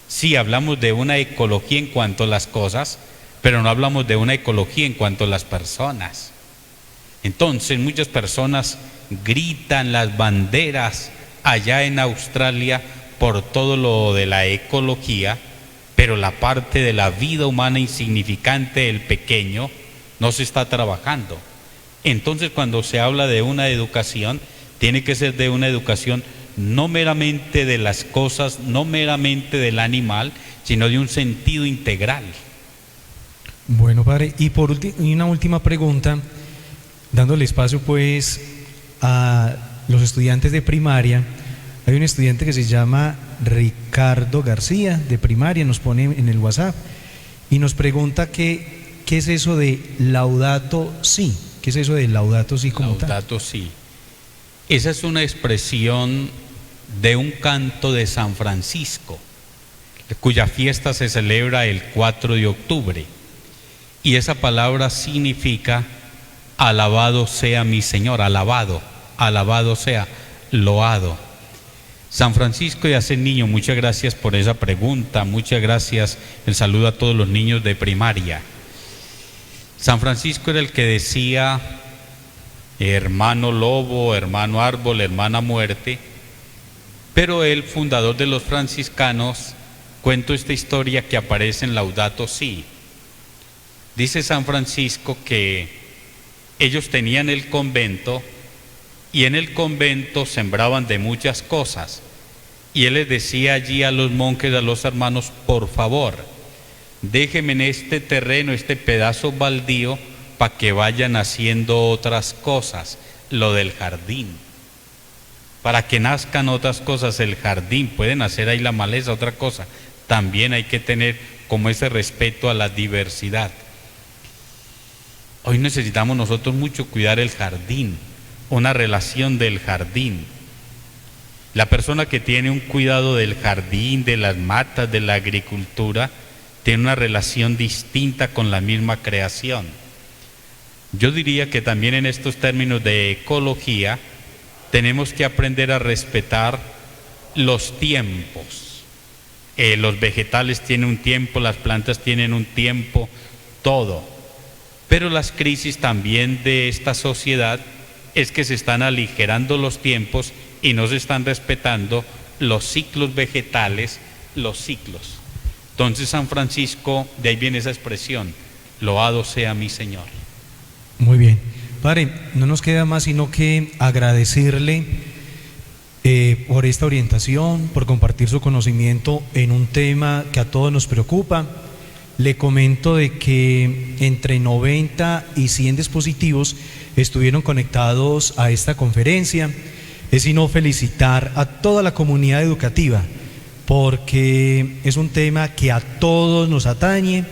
Sí, hablamos de una ecología en cuanto a las cosas, pero no hablamos de una ecología en cuanto a las personas. Entonces muchas personas gritan las banderas allá en Australia por todo lo de la ecología, pero la parte de la vida humana insignificante, el pequeño, no se está trabajando. Entonces cuando se habla de una educación, tiene que ser de una educación no meramente de las cosas, no meramente del animal, sino de un sentido integral. Bueno, padre, y una última pregunta, dándole espacio pues a los estudiantes de primaria. Hay un estudiante que se llama Ricardo García, de primaria, nos pone en el WhatsApp y nos pregunta qué es eso de Laudato Si. ¿Qué es eso de Laudato Si como tal? Laudato Si. Esa es una expresión de un canto de San Francisco, cuya fiesta se celebra el 4 de octubre. Y esa palabra significa alabado sea mi Señor, alabado sea, loado. San Francisco y a ese niño, muchas gracias por esa pregunta, muchas gracias, el saludo a todos los niños de primaria. San Francisco era el que decía, hermano lobo, hermano árbol, hermana muerte, pero el fundador de los franciscanos, cuento esta historia que aparece en Laudato Si. Dice San Francisco que ellos tenían el convento y en el convento sembraban de muchas cosas y él les decía allí a los monjes, a los hermanos, por favor, déjenme en este terreno, este pedazo baldío, para que vayan haciendo otras cosas, lo del jardín, para que nazcan otras cosas, el jardín, pueden hacer ahí la maleza, otra cosa, también hay que tener como ese respeto a la diversidad. Hoy necesitamos nosotros mucho cuidar el jardín, una relación del jardín. La persona que tiene un cuidado del jardín, de las matas, de la agricultura, tiene una relación distinta con la misma creación. Yo diría que también en estos términos de ecología tenemos que aprender a respetar los tiempos. Los vegetales tienen un tiempo, las plantas tienen un tiempo, todo. Pero las crisis también de esta sociedad es que se están aligerando los tiempos y no se están respetando los ciclos vegetales, los ciclos. Entonces San Francisco, de ahí viene esa expresión, loado sea mi Señor. Muy bien. Padre, no nos queda más sino que agradecerle por esta orientación, por compartir su conocimiento en un tema que a todos nos preocupa. Le comento de que entre 90 y 100 dispositivos estuvieron conectados a esta conferencia. Es sino felicitar a toda la comunidad educativa, porque es un tema que a todos nos atañe,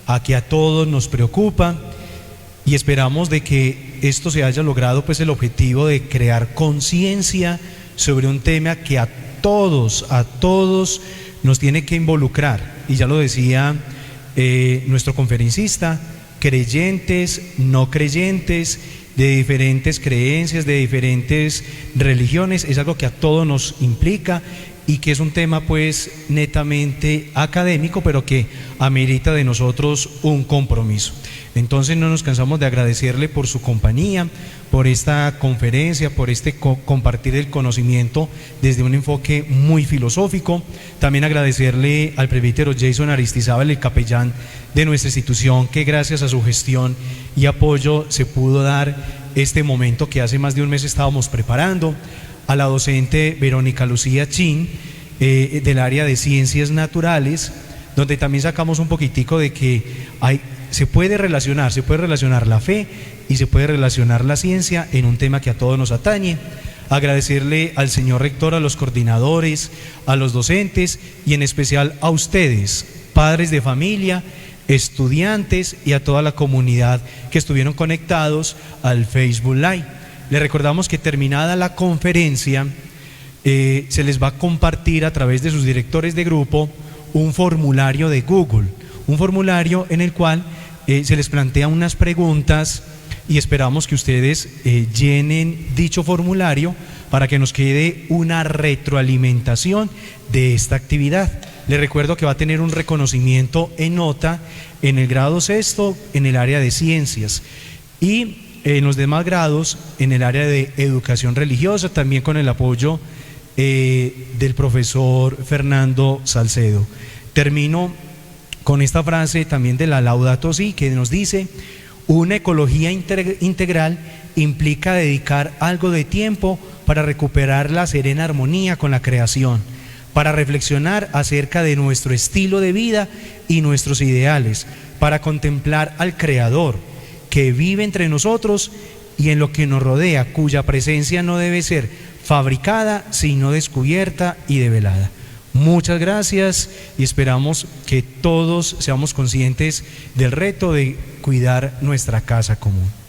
a que a todos nos preocupa, y esperamos de que esto se haya logrado pues el objetivo de crear conciencia sobre un tema que a todos nos tiene que involucrar. Y ya lo decía nuestro conferencista, creyentes, no creyentes, de diferentes creencias, de diferentes religiones, es algo que a todos nos implica y que es un tema pues netamente académico, pero que amerita de nosotros un compromiso. Entonces no nos cansamos de agradecerle por su compañía, por esta conferencia, por este compartir el conocimiento desde un enfoque muy filosófico. También agradecerle al presbítero Jason Aristizábal, el capellán de nuestra institución, que gracias a su gestión y apoyo se pudo dar este momento que hace más de un mes estábamos preparando. A la docente Verónica Lucía Chin, del área de Ciencias Naturales, donde también sacamos un poquitico de que se puede relacionar la fe y se puede relacionar la ciencia en un tema que a todos nos atañe. agradecerle al señor rector, a los coordinadores, a los docentes y en especial a ustedes, padres de familia, estudiantes y a toda la comunidad que estuvieron conectados al Facebook Live. Les recordamos que terminada la conferencia se les va a compartir a través de sus directores de grupo un formulario de Google, un formulario en el cual se les plantea unas preguntas y esperamos que ustedes llenen dicho formulario para que nos quede una retroalimentación de esta actividad. Les recuerdo que va a tener un reconocimiento en nota en el grado sexto en el área de ciencias y en los demás grados en el área de educación religiosa, también con el apoyo del profesor Fernando Salcedo. Termino con esta frase también de la Laudato Si, que nos dice: una ecología integral implica dedicar algo de tiempo para recuperar la serena armonía con la creación, para reflexionar acerca de nuestro estilo de vida y nuestros ideales, para contemplar al Creador que vive entre nosotros y en lo que nos rodea, cuya presencia no debe ser fabricada, sino descubierta y develada. Muchas gracias y esperamos que todos seamos conscientes del reto de cuidar nuestra casa común.